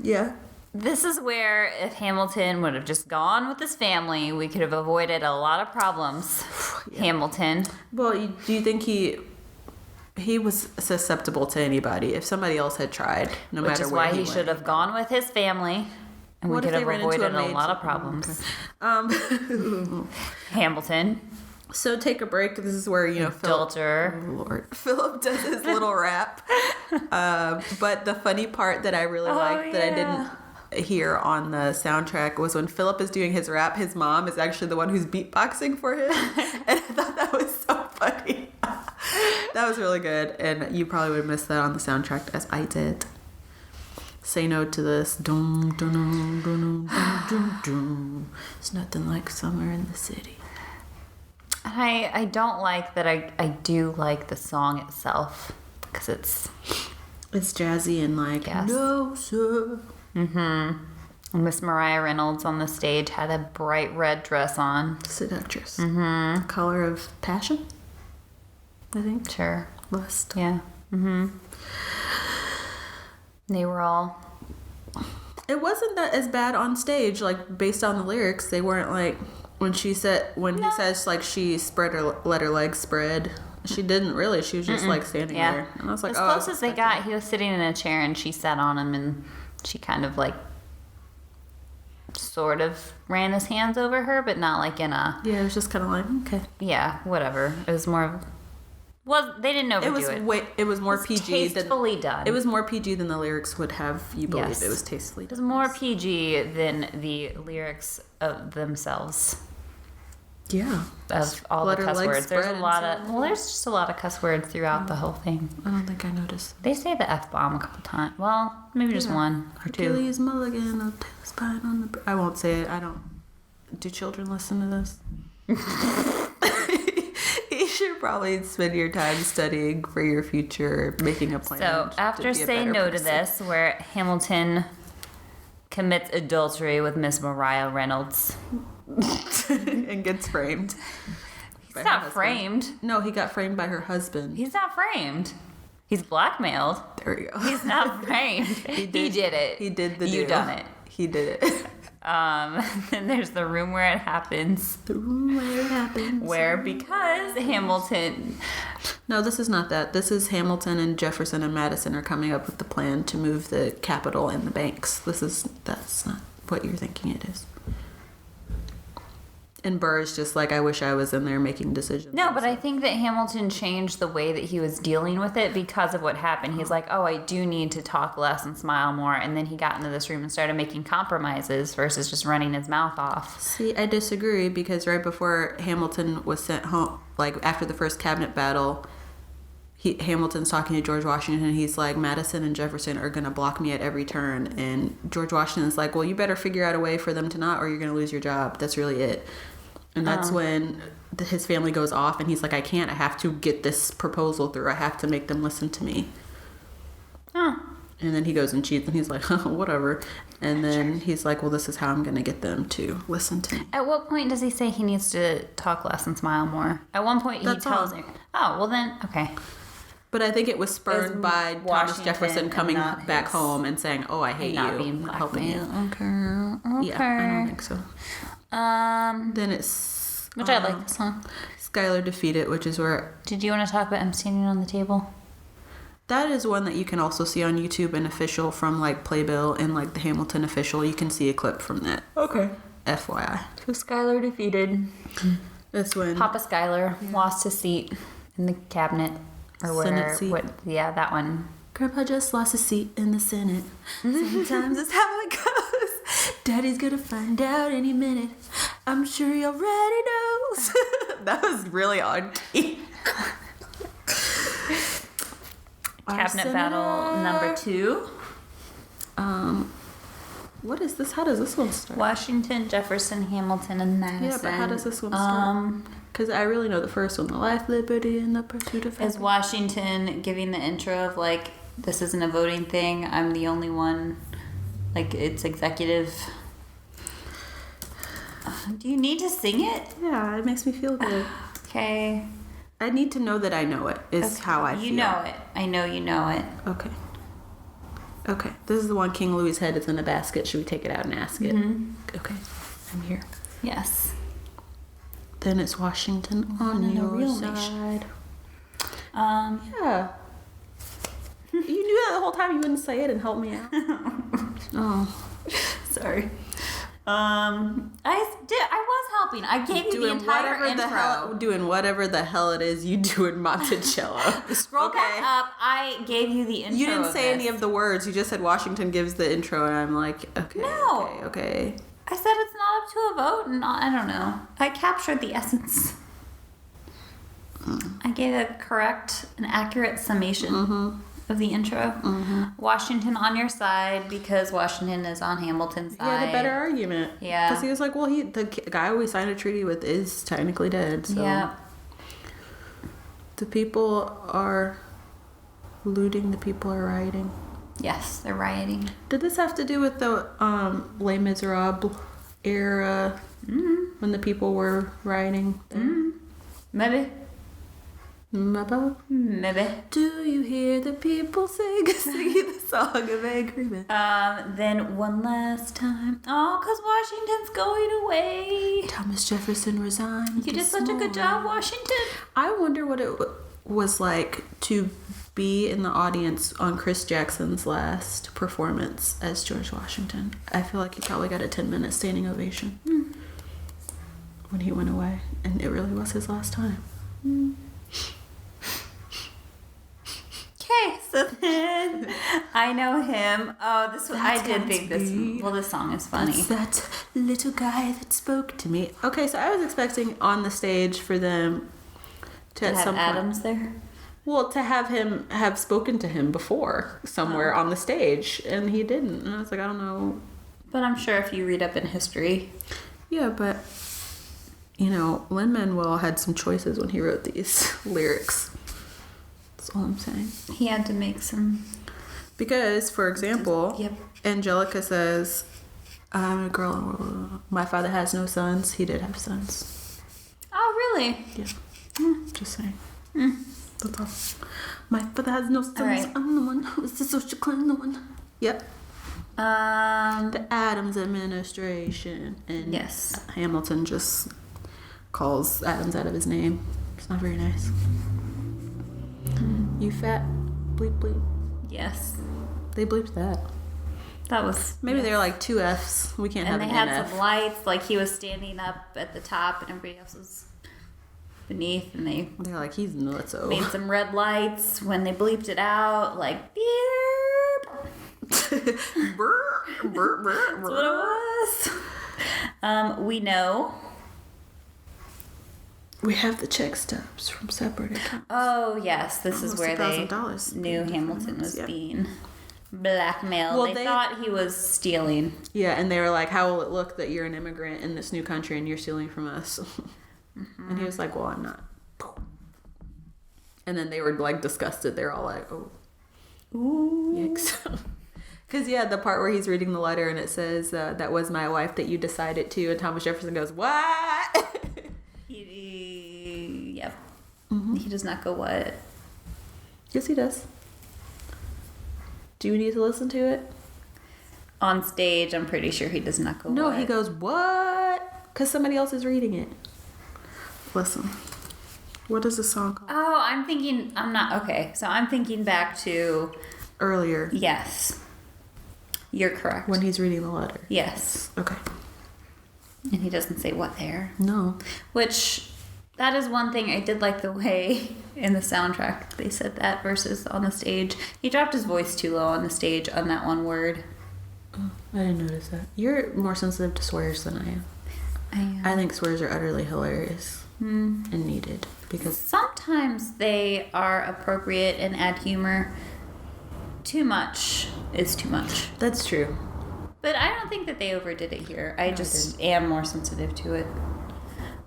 Yeah. This is where if Hamilton would have just gone with his family, we could have avoided a lot of problems. Yeah. Hamilton. Well, do you think he was susceptible to anybody? If somebody else had tried, no matter where he went. Which is why he should have gone with his family. And we could have avoided a lot of problems. Okay. Hamilton. So take a break. This is where, Philip does his little rap. But the funny part that I really liked that I didn't hear on the soundtrack was when Philip is doing his rap, his mom is actually the one who's beatboxing for him. And I thought that was so funny. That was really good. And you probably would have missed that on the soundtrack as I did. Say no to this. Dum, dum, dum, dum, dum, dum, dum. It's nothing like summer in the city. I don't like that. I do like the song itself because it's jazzy and like no sir. Miss Mariah Reynolds on the stage had a bright red dress on. Seductress. The color of passion, I think. Sure. Lust. Yeah. They were all. It wasn't that as bad on stage, like based on the lyrics. They weren't like when he says like she let her legs spread. She didn't really. She was just like standing there. And I was like, as close as they got, he was sitting in a chair and she sat on him and she kind of like sort of ran his hands over her, but not like in a. Yeah, it was just kind of like okay. Yeah, whatever. It was more of. Well, they didn't overdo it. It was more PG. Tastefully done. It was more PG than the lyrics would have you believe. It was tastefully done. It was more PG than the lyrics of themselves. Yeah. Of all the cuss words. There's just a lot of cuss words throughout the whole thing. I don't think I noticed. They say the F-bomb a couple times. Well, maybe just one or two. Achilles Mulligan, I'll take a spine on the... I won't say it. I don't... Do children listen to this? You should probably spend your time studying for your future, making a plan. So after Say No to This, where Hamilton commits adultery with Miss Mariah Reynolds. And gets framed. He's not framed. No, he got framed by her husband. He's not framed. He's blackmailed. There you go. He's not framed. He did it. He did the deal. You done it. He did it. Then there's the room where it happens. The room where it happens. Where because Hamilton. No, this is not that. This is Hamilton and Jefferson and Madison are coming up with the plan to move the Capitol and the banks. That's not what you're thinking it is. And Burr is just like, I wish I was in there making decisions. No, but I think that Hamilton changed the way that he was dealing with it because of what happened. He's like, oh, I do need to talk less and smile more. And then he got into this room and started making compromises versus just running his mouth off. See, I disagree, because right before Hamilton was sent home, like after the first cabinet battle, Hamilton's talking to George Washington, and he's like, Madison and Jefferson are going to block me at every turn. And George Washington's like, well, you better figure out a way for them to not, or you're going to lose your job. That's really it. And that's when his family goes off, and he's like, I can't. I have to get this proposal through. I have to make them listen to me. Huh. And then he goes and cheats, and he's like, whatever. And then he's like, well, this is how I'm going to get them to listen to me. At what point does he say he needs to talk less and smile more? At one point, he tells him. Oh, well then, okay. But I think it was spurred by Thomas Jefferson coming back home and saying, oh, I hate you. Being helping you. Okay. Yeah, I don't think so. Then it's... Which I like this song. Schuyler Defeated, which is where... Did you want to talk about I'm Standing on the Table? That is one that you can also see on YouTube, an official from like Playbill and like the Hamilton official. You can see a clip from that. Okay. FYI. So Schuyler Defeated. That's when... Papa Schuyler lost his seat in the cabinet. Or Senate seat. Yeah, that one. Grandpa just lost his seat in the Senate. Sometimes that's how it goes. Daddy's gonna find out any minute. I'm sure he already knows. That was really on key. Cabinet battle number 2. What is this? How does this one start? Washington, Jefferson, Hamilton, and Madison. Yeah, but how does this one start? Because I really know the first one. The life, liberty, and the pursuit of happiness. Is Washington giving the intro of like, this isn't a voting thing, I'm the only one, like it's executive. Do you need to sing it? Yeah, it makes me feel good. Okay. I need to know that I know it, is how I feel. You know it. I know you know it. Okay. Okay. This is the one King Louis's head is in a basket. Should we take it out and ask it? Mm-hmm. Okay. I'm here. Yes. Then it's Washington on your side. Yeah. You knew that the whole time. You wouldn't say it and help me out. Oh. Sorry. I was helping. I gave you the entire intro. Doing whatever the hell it is you do in Monticello. Scroll back up. I gave you the intro. You didn't say any of the words. You just said Washington gives the intro, and I'm like, okay, no. Okay. I said it's not up to a vote, and I don't know. I captured the essence. I gave a correct and accurate summation of the intro. Washington on your side because Washington is on Hamilton's side. Yeah, the better argument. Yeah. Because he was like, well, the guy we signed a treaty with is technically dead. So. Yeah. The people are looting. The people are rioting. Yes, they're rioting. Did this have to do with the Les Miserables era when the people were rioting? Maybe. Maybe. Do you hear the people sing the song of agreement? Then one last time. Oh, because Washington's going away. Thomas Jefferson resigned. You did such a good job, Washington. I wonder what it was like to be in the audience on Chris Jackson's last performance as George Washington. I feel like he probably got a 10-minute standing ovation when he went away, and it really was his last time. Okay, so then I know him. Oh, this one, I did think this. Well, this song is funny. That's that little guy that spoke to me. Okay, so I was expecting on the stage for them to at have some Adams point, there. Well, to have him have spoken to him before somewhere on the stage, and he didn't. And I was like, I don't know. But I'm sure if you read up in history. Yeah, but you know, Lin-Manuel had some choices when he wrote these lyrics. That's all I'm saying. He had to make some. Because, for example, Angelica says, I'm a girl. My father has no sons. He did have sons. Oh, really? Yeah. Just saying. That's all. My father has no sons. Right. I'm the one who's the social clan, the one. Yep. The Adams administration. And Hamilton just calls Adams out of his name. It's not very nice. You fat bleep bleep. Yes. They bleeped that. That was Maybe they're like 2 Fs. We can't and have they an had NF. some lights. Like he was standing up at the top, and everybody else was beneath, and They're like, he's nutso. made some red lights when they bleeped it out, like beep. Brr, brr, brr, That's what it was. We know. We have the check stubs from separate accounts. Oh yes, this is Almost where they $1,000 knew paid Hamilton was yeah. being blackmailed. Well, they thought he was stealing. Yeah, and they were like, how will it look that you're an immigrant in this new country and you're stealing from us? And he was like, well, I'm not. And then they were like disgusted. They're all like, oh. Ooh. Yikes. Because, yeah, the part where he's reading the letter and it says, that was my wife that you decided to. And Thomas Jefferson goes, what? Yep. He does not go what? Yes, he does. Do you need to listen to it? On stage, I'm pretty sure he does not go No, what? he goes, what? Because somebody else is reading it. Listen. What is the song called? Oh, I'm thinking, I'm not, okay. So I'm thinking back to... Earlier. Yes. You're correct. When he's reading the letter. Yes. Okay. And he doesn't say what there. No. Which, that is one thing I did like the way in the soundtrack they said that versus on the stage. He dropped his voice too low on the stage on that one word. Oh, I didn't notice that. You're more sensitive to swears than I am. I think swears are utterly hilarious and needed because sometimes they are appropriate and add humor. Too much is too much. That's true. But I don't think that they overdid it here. I just am more sensitive to it.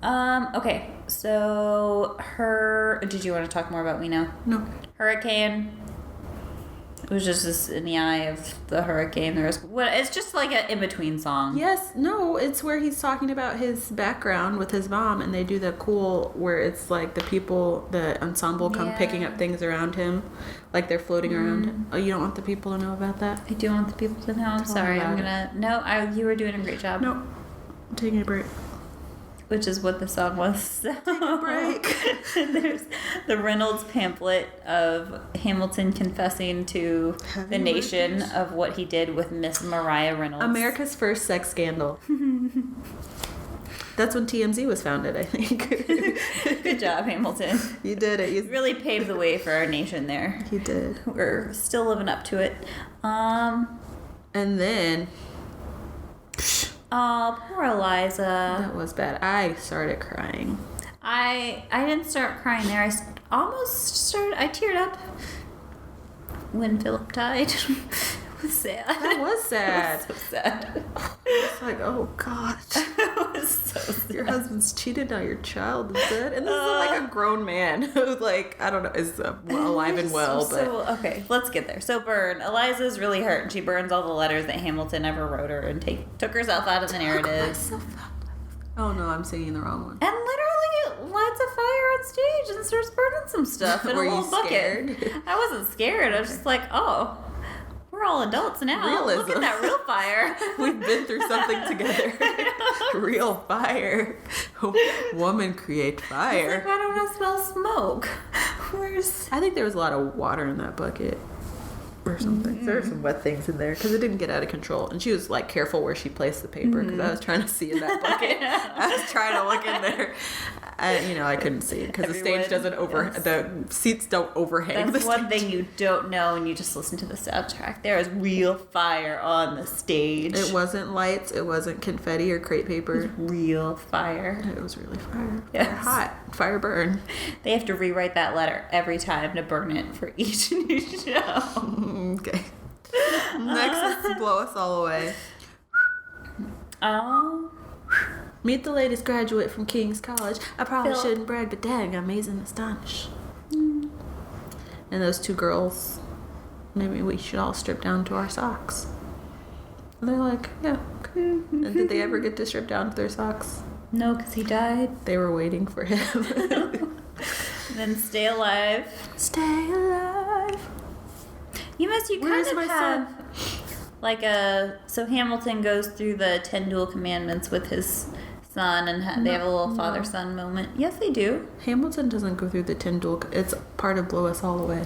Okay, so did you want to talk more about We Know? No. Hurricane. It was just this in the eye of the hurricane. It's just like an in-between song. Yes, no, it's where he's talking about his background with his mom, and they do the cool where it's like the ensemble come picking up things around him, like they're floating around him. Oh, you don't want the people to know about that? I do want the people to know. I'm sorry. I'm gonna. No, you were doing a great job. No, I'm taking a break. Which is what the song was. So. Take a break. There's the Reynolds pamphlet of Hamilton confessing to the nation of what he did with Miss Mariah Reynolds. America's first sex scandal. That's when TMZ was founded, I think. Good job, Hamilton. You did it. You really paved the way for our nation there. You did. We're still living up to it. And then... Oh, poor Eliza. That was bad. I started crying. I didn't start crying there. I teared up when Philip died. It was sad. That was sad. It was so sad. It's like, oh God. It was so sad. Your husband's cheated on your child is dead. And this is like a grown man who, like, I don't know, is alive and well. Okay, let's get there. So burn. Eliza's really hurt, and she burns all the letters that Hamilton ever wrote her and took herself out of the narrative. Oh no, I'm singing the wrong one. And literally lights a fire on stage and starts burning some stuff in a Were little you bucket. scared? I wasn't scared. I was just like, oh, we're all adults now. Realism. Look at that real fire. We've been through something together. Real fire. Woman create fire. It's like, I don't want to smell smoke. I think there was a lot of water in that bucket. Or something. There were some wet things in there because it didn't get out of control. And she was like careful where she placed the paper because I was trying to see in that bucket. I was trying to look in there. I couldn't see because the stage doesn't the seats don't overhang. That's one thing you don't know when you just listen to the soundtrack. There is real fire on the stage. It wasn't lights. It wasn't confetti or crepe paper. It was real fire. It was really fire. Yes. Fire hot. Fire burn. They have to rewrite that letter every time to burn it for each new show. Okay. Next is Blow Us All Away. Oh. Meet the latest graduate from King's College. I probably Phil. shouldn't brag, but dang, amazing and astonished. And those two girls, maybe we should all strip down to our socks. And they're like, yeah, okay. And did they ever get to strip down to their socks? No, because he died. They were waiting for him. Then Stay Alive. Stay alive. You Where's kind of my have son? like so Hamilton goes through the 10 dual commandments with his son and they have a little father-son moment. Yes, they do. Hamilton doesn't go through the 10 dual. It's part of Blow Us All Away.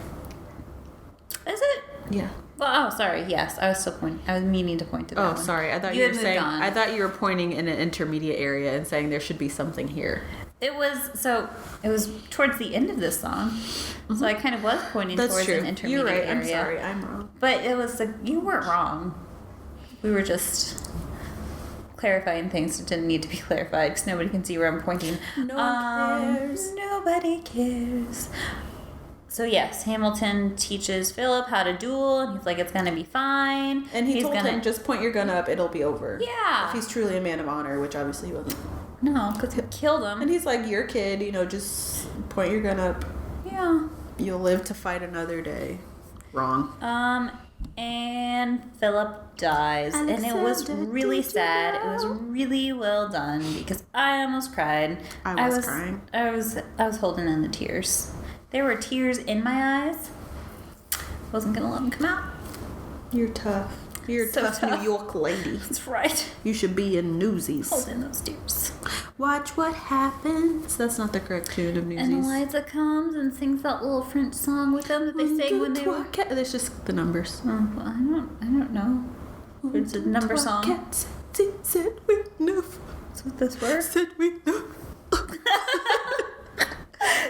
Is it? Yeah. Well, oh, sorry. Yes, I was still pointing. I was meaning to point to that Oh, one. sorry. I thought You you had were moved saying. on. I thought you were pointing in an intermediate area and saying there should be something here. It was towards the end of this song, so I kind of was pointing That's towards true. an intermediate You're right. area. I'm sorry. I'm wrong. But it was you weren't wrong. We were just clarifying things that didn't need to be clarified because nobody can see where I'm pointing. No one cares. Nobody cares. So yes, Hamilton teaches Philip how to duel, and he's like, "It's gonna be fine." And he's told gonna him, just point your gun up, it'll be over. Yeah. If he's truly a man of honor, which obviously he wasn't. No, because he killed him. And he's like, your kid, just point your gun up. Yeah. You'll live to fight another day. Wrong. And Philip dies, and it was really sad. It was really well done because I almost cried. I was crying. I was holding in the tears. There were tears in my eyes. Wasn't gonna let them come out. You're tough. You're a tough New York lady. That's right. You should be in Newsies. Holding those tears. Watch what happens. That's not the correct tune of Newsies. And Eliza comes and sings that little French song with them that they sang when they were. There's just the numbers. Oh, well, I don't know. It's a number song. Cats, said we never. That's what this word. Said we never.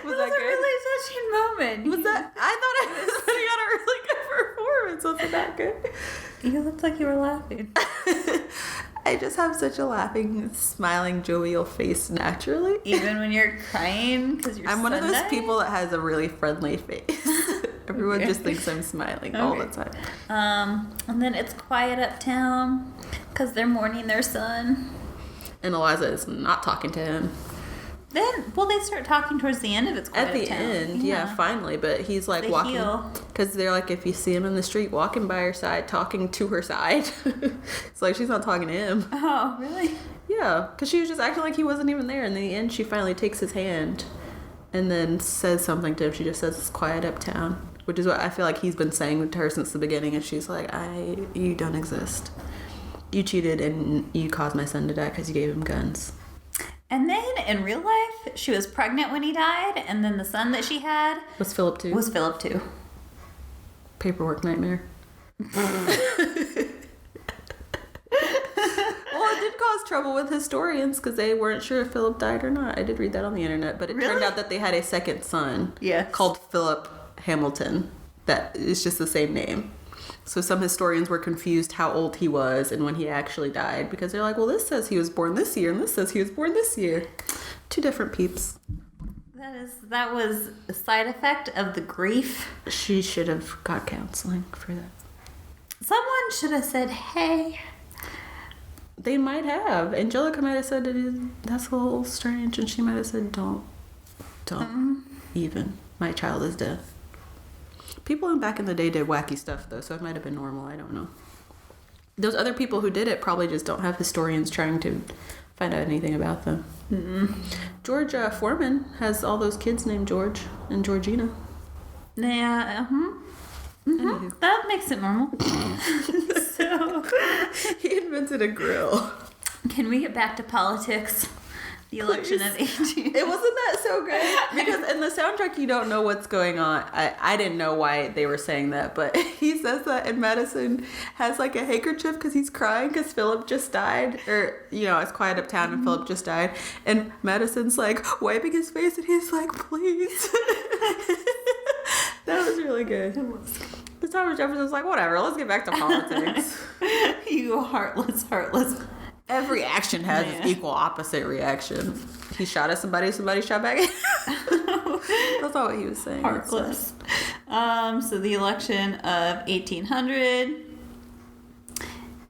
Was that a good? really touching moment. Was that? I thought I was putting on a really good performance. Wasn't that good? You looked like you were laughing. I just have such a laughing, smiling, jovial face naturally. Even when you're crying because you're I'm one of those people that has a really friendly face. Everyone just thinks I'm smiling all the time. And then it's quiet uptown because they're mourning their son. And Eliza is not talking to him. Then, well, they start talking towards the end of It's Quiet At the Uptown. end, yeah, finally. But he's like They walking. heal. Because they're like, if you see him in the street walking by her side, talking to her side. It's like she's not talking to him. Oh, really? Yeah, because she was just acting like he wasn't even there. And in the end, she finally takes his hand and then says something to him. She just says, "It's quiet uptown," which is what I feel like he's been saying to her since the beginning. And she's like, you don't exist. You cheated and you caused my son to die because you gave him guns. And then in real life, she was pregnant when he died, and then the son that she had Was Philip too? was Philip too. Paperwork nightmare. Well, it did cause trouble with historians because they weren't sure if Philip died or not. I did read that on the internet, but it turned out that they had a second son called Philip Hamilton that is just the same name. So some historians were confused how old he was and when he actually died because they're like, well, this says he was born this year and this says he was born this year. Two different peeps. That was a side effect of the grief. She should have got counseling for that. Someone should have said, hey. They might have. Angelica might have said that's a little strange, and she might have said, don't even. My child is dead. People back in the day did wacky stuff, though, so it might have been normal. I don't know. Those other people who did it probably just don't have historians trying to find out anything about them. Mm-mm. George Foreman has all those kids named George and Georgina. Yeah, that makes it normal. So he invented a grill. Can we get back to politics? The election of 18. It wasn't that so great because in the soundtrack you don't know what's going on. I didn't know why they were saying that, but he says that, and Madison has like a handkerchief because he's crying because Philip just died, or it's quiet uptown and Philip just died, and Madison's like wiping his face and he's like, please. That was really good. It was. The Thomas Jefferson's like, whatever, let's get back to politics. You heartless. Every action has its equal opposite reaction. He shot at somebody shot back at him. That's not what he was saying. Heartless. So the election of 1800,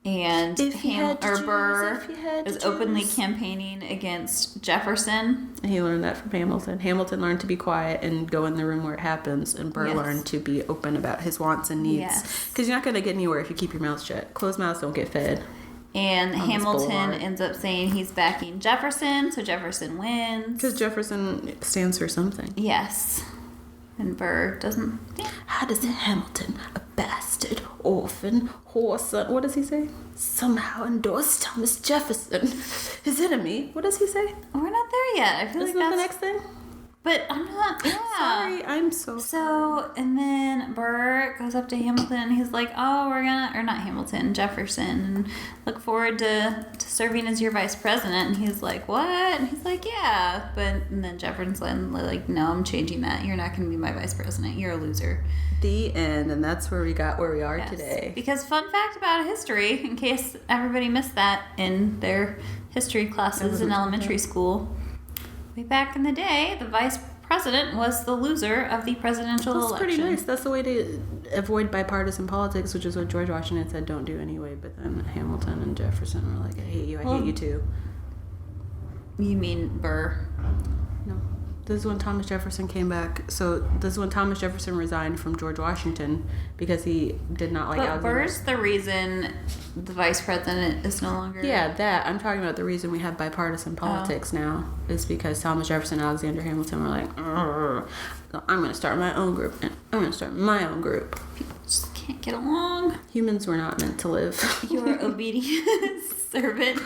and Burr is openly campaigning against Jefferson. He learned that from Hamilton. Hamilton learned to be quiet and go in the room where it happens, and Burr learned to be open about his wants and needs. Because you're not going to get anywhere if you keep your mouth shut. Closed mouths don't get fed. And Hamilton ends up saying he's backing Jefferson, so Jefferson wins. Because Jefferson stands for something. Yes. And Burr doesn't. How does Hamilton, a bastard, orphan, whoreson, what does he say? Somehow endorse Thomas Jefferson, his enemy. What does he say? We're not there yet. I feel Isn't like that that's the next thing? But I'm not. Yeah. Sorry, I'm so So, and then Burr goes up to Hamilton and he's like, oh, we're gonna, or not Hamilton, Jefferson, and look forward to serving as your vice president. And he's like, what? And he's like, yeah. And then Jefferson's like, no, I'm changing that. You're not gonna be my vice president. You're a loser. The end. And that's where we got where we are today. Because fun fact about history, in case everybody missed that in their history classes in elementary school, way back in the day, the vice president was the loser of the presidential election. That's pretty nice. That's the way to avoid bipartisan politics, which is what George Washington said don't do anyway. But then Hamilton and Jefferson were like, I hate you, I hate you too. You mean Burr? No. This is when Thomas Jefferson came back. So this is when Thomas Jefferson resigned from George Washington because he did not like Alexander. But Burr's the reason the vice president is no longer... Yeah, that. I'm talking about the reason we have bipartisan politics now is because Thomas Jefferson and Alexander Hamilton were like, so I'm going to start my own group. And I'm going to start my own group. People just can't get along. Humans were not meant to live. Your obedient servant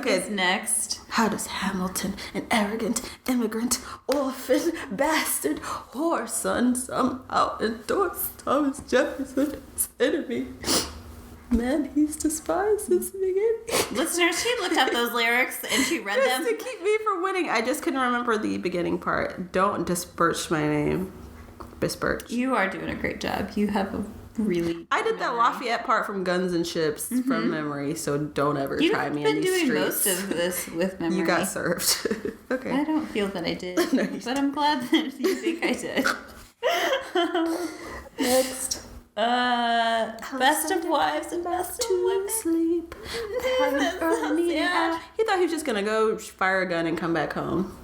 is next. How does Hamilton, an arrogant immigrant, orphan, bastard, whore son, somehow endorse Thomas Jefferson as enemy? Man, he's despised since the beginning. Listeners, she looked up those lyrics and she read them. Just to keep me from winning. I just couldn't remember the beginning part. Don't disperse my name. Besperch. You are doing a great job. You have a really... I did that Lafayette part from Guns and Ships from memory, so don't ever try me in these streets. You've been doing most of this with memory. You got served. Okay. I don't feel that I did, No, but I'm glad that you think I did. Next. Best of wives and best of women. Sleep. Yeah. He thought he was just gonna go fire a gun and come back home.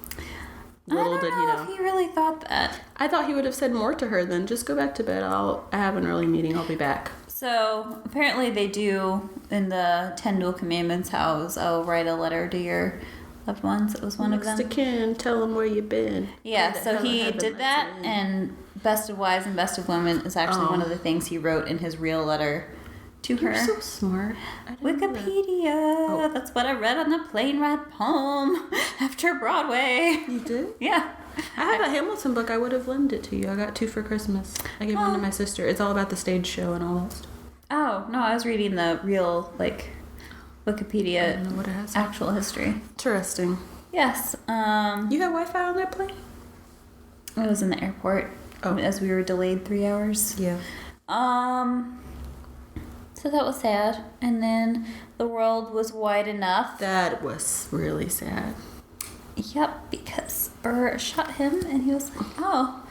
Little did he know. If he really thought that. I thought he would have said more to her than just go back to bed. I have an early meeting. I'll be back. So apparently they do in the 10 Dual Commandments write a letter to your loved ones. It was one of them. Next to kin, tell them where you've been. Yeah, so he did that, and Best of Wives and Best of Women is actually one of the things he wrote in his real letter to her. You're so smart. Wikipedia. That's what I read on the plane ride home after Broadway. You did? Yeah. I have a Hamilton book. I would have lent it to you. I got 2 for Christmas. I gave one to my sister. It's all about the stage show and all that stuff. Oh, no, I was reading the real, Wikipedia I don't know what it has. actual history. Interesting. Yes. You had Wi-Fi on that plane? I was in the airport as we were delayed 3 hours. Yeah. So that was sad. And then the world was wide enough. That was really sad. Yep, because Burr shot him and he was like, oh,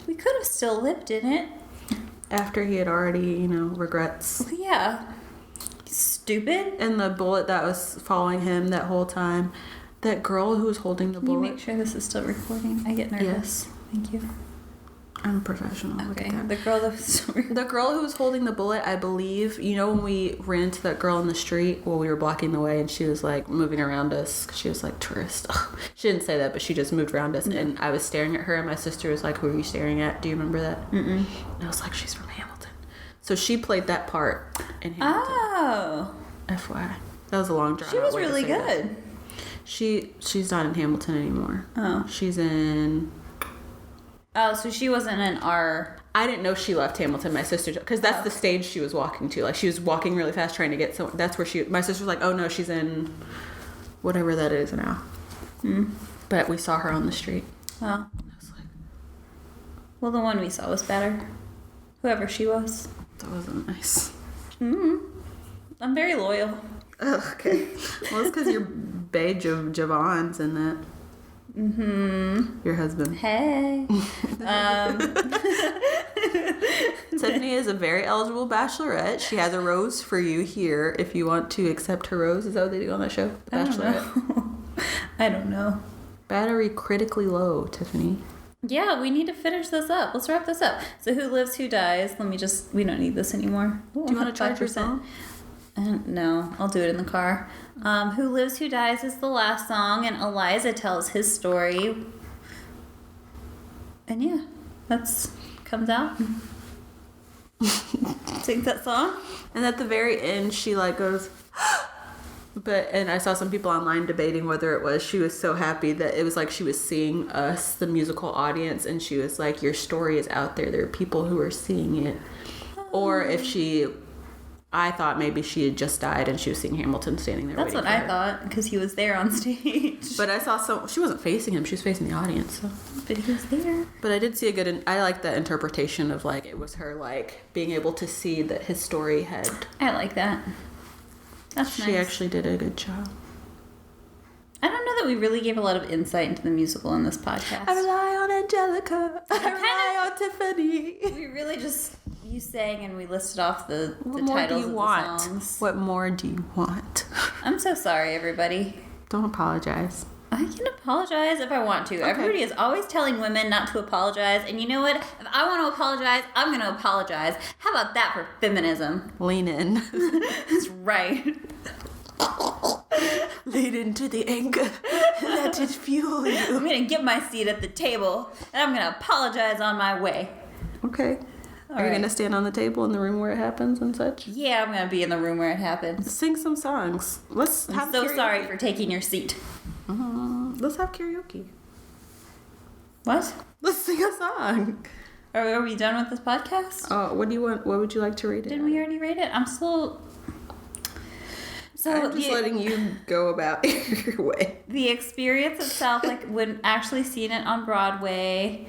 we could have still lived in it. After he had already, regrets. Well, yeah. Stupid. And the bullet that was following him that whole time. That girl who was holding the bullet. Can you make sure this is still recording? I get nervous. Yes. Thank you. I'm a professional. Okay. Look at that. The girl that was The girl who was holding the bullet, I believe, when we ran into that girl in the street while we were blocking the way and she was moving around us. She was tourist. She didn't say that, but she just moved around us. And I was staring at her and my sister was like, who are you staring at? Do you remember that? Mm-mm. And I was like, she's from Hamilton. So she played that part in Hamilton. Oh. FYI. That was a long drive. She was really good. She's not in Hamilton anymore. Oh. She's in... Oh, so she wasn't in our... I didn't know she left Hamilton. My sister... Because that's the stage she was walking to. She was walking really fast trying to get... That's where she... My sister was like, oh, no, she's in... Whatever that is now. But we saw her on the street. Oh. I was like... Well, the one we saw was better. Whoever she was. That wasn't nice. I'm very loyal. Oh, okay. Well, it's because your bae Javon's in that. Your husband. Hey. Tiffany is a very eligible bachelorette. She has a rose for you here if you want to accept her rose. Is that what they do on that show? The Bachelorette. I don't know. Battery critically low, Tiffany. Yeah, we need to finish this up. Let's wrap this up. So who lives, who dies? We don't need this anymore. Do you want to charge your phone? No, I'll do it in the car. Who Lives, Who Dies is the last song, and Eliza tells his story. And yeah, comes out. Sings that song. And at the very end, she goes, And I saw some people online debating whether it was she was so happy that it was like she was seeing us, the musical audience, and she was like, your story is out there. There are people who are seeing it. Or if I thought maybe she had just died and she was seeing Hamilton standing there. That's what I thought, because he was there on stage. But I saw she wasn't facing him; she was facing the audience. So. But he was there. But I did see I like that interpretation of like it was her like being able to see that his story had. I like that. That's nice. She actually did a good job. I don't know that we really gave a lot of insight into the musical in this podcast. I rely on Angelica. I rely on Tiffany. We really just you sang and we listed off the titles of the songs. What more do you want? I'm so sorry, everybody. Don't apologize. I can apologize if I want to. Okay. Everybody is always telling women not to apologize. And you know what? If I want to apologize, I'm going to apologize. How about that for feminism? Lean in. That's right. Lean into the anger. Let it fuel you. I'm going to get my seat at the table. And I'm going to apologize on my way. Okay. Are you going to stand on the table in the room where it happens and such? Yeah, I'm going to be in the room where it happens. Sing some songs. I'm so sorry for taking your seat. Let's have karaoke. What? Let's sing a song. Are we done with this podcast? What do you want? What would you like to rate it? Didn't we already rate it? I'm still... So I'm just letting you go about your way. The experience itself, like when actually seeing it on Broadway,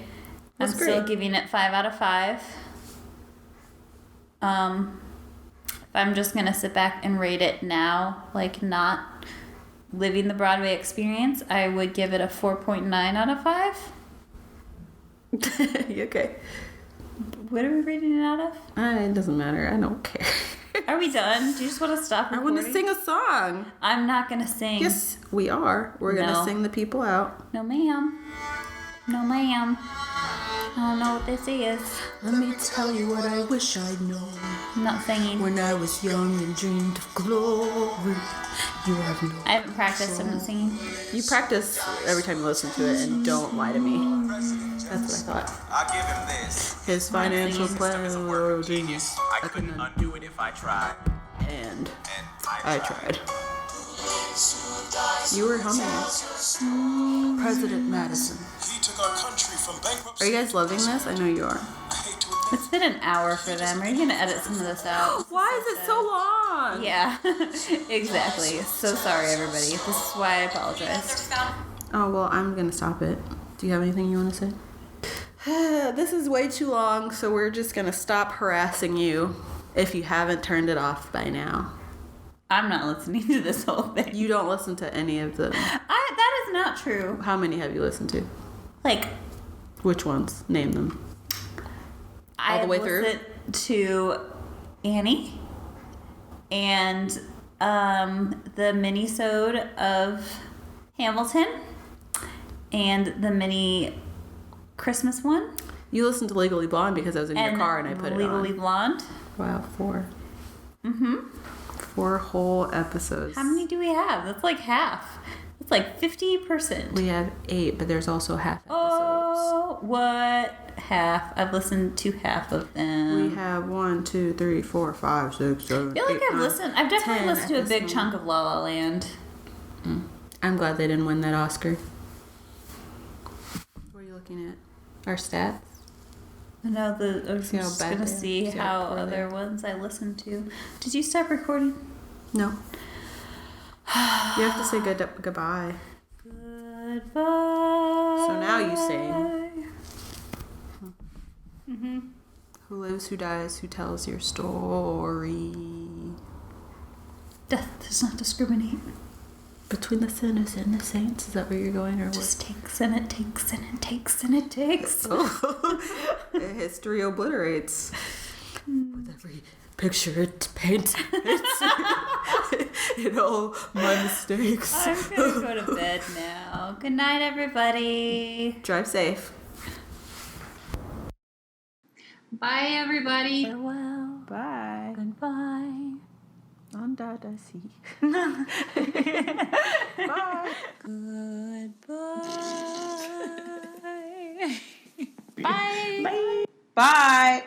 I'm still giving it 5 out of 5. If I'm just gonna sit back and rate it now, like not living the Broadway experience, I would give it a 4.9 out of 5. Okay. What are we rating it out of? It doesn't matter. I don't care. Are we done? Do you just want to stop recording? I want to sing a song. I'm not going to sing. Yes, we are. We're going to sing the people out. No, ma'am. No, ma'am. I don't know what this is. Let me tell you what I wish I'd known. I'm not singing. When I was young and dreamed of glory. You have no I haven't practiced. I'm not singing. You practice every time you listen to it, and don't lie to me. That's what I thought. I'll give him this. His financial plan. Genius. I couldn't undo it if I tried. And I tried. You were humming. President Madison. He took our country from bankruptcy. Are you guys loving this? I know you are. It's been an hour for them. Are you going to edit some of this out? Why is it so long? Yeah, exactly. So sorry, everybody. This is why I apologized. Oh, well, I'm going to stop it. Do you have anything you want to say? This is way too long, so we're just going to stop harassing you if you haven't turned it off by now. I'm not listening to this whole thing. You don't listen to any of them. That is not true. How many have you listened to? Like... Which ones? Name them. All the way through? I listened to Annie and the mini-sode of Hamilton and the mini Christmas one. You listened to Legally Blonde because I was in your car and I put it on. Legally Blonde. Wow, 4. Mm-hmm. 4 whole episodes. How many do we have? That's like half. It's like 50%. We have 8, but there's also half episodes. Oh, what half? I've listened to half of them. We have 1, 2, 3, 4, 5, 6, 7, I feel like I've definitely listened to a big chunk of La La Land. I'm glad they didn't win that Oscar. What are you looking at? Our stats? No, I was just going to see how other ones I listened to. Did you stop recording? No. You have to say goodbye. Goodbye. So now you sing. Mm-hmm. Who lives, who dies, who tells your story? Death does not discriminate. Between the sinners and the saints? Is that where you're going, or just takes and it takes and it takes and it takes. History obliterates. With every picture it paints. In all my mistakes. I'm gonna go to bed now. Good night, everybody. Drive safe. Bye, everybody. Farewell. Bye. Goodbye. Onda da si. Bye. Goodbye. Bye. Bye. Bye.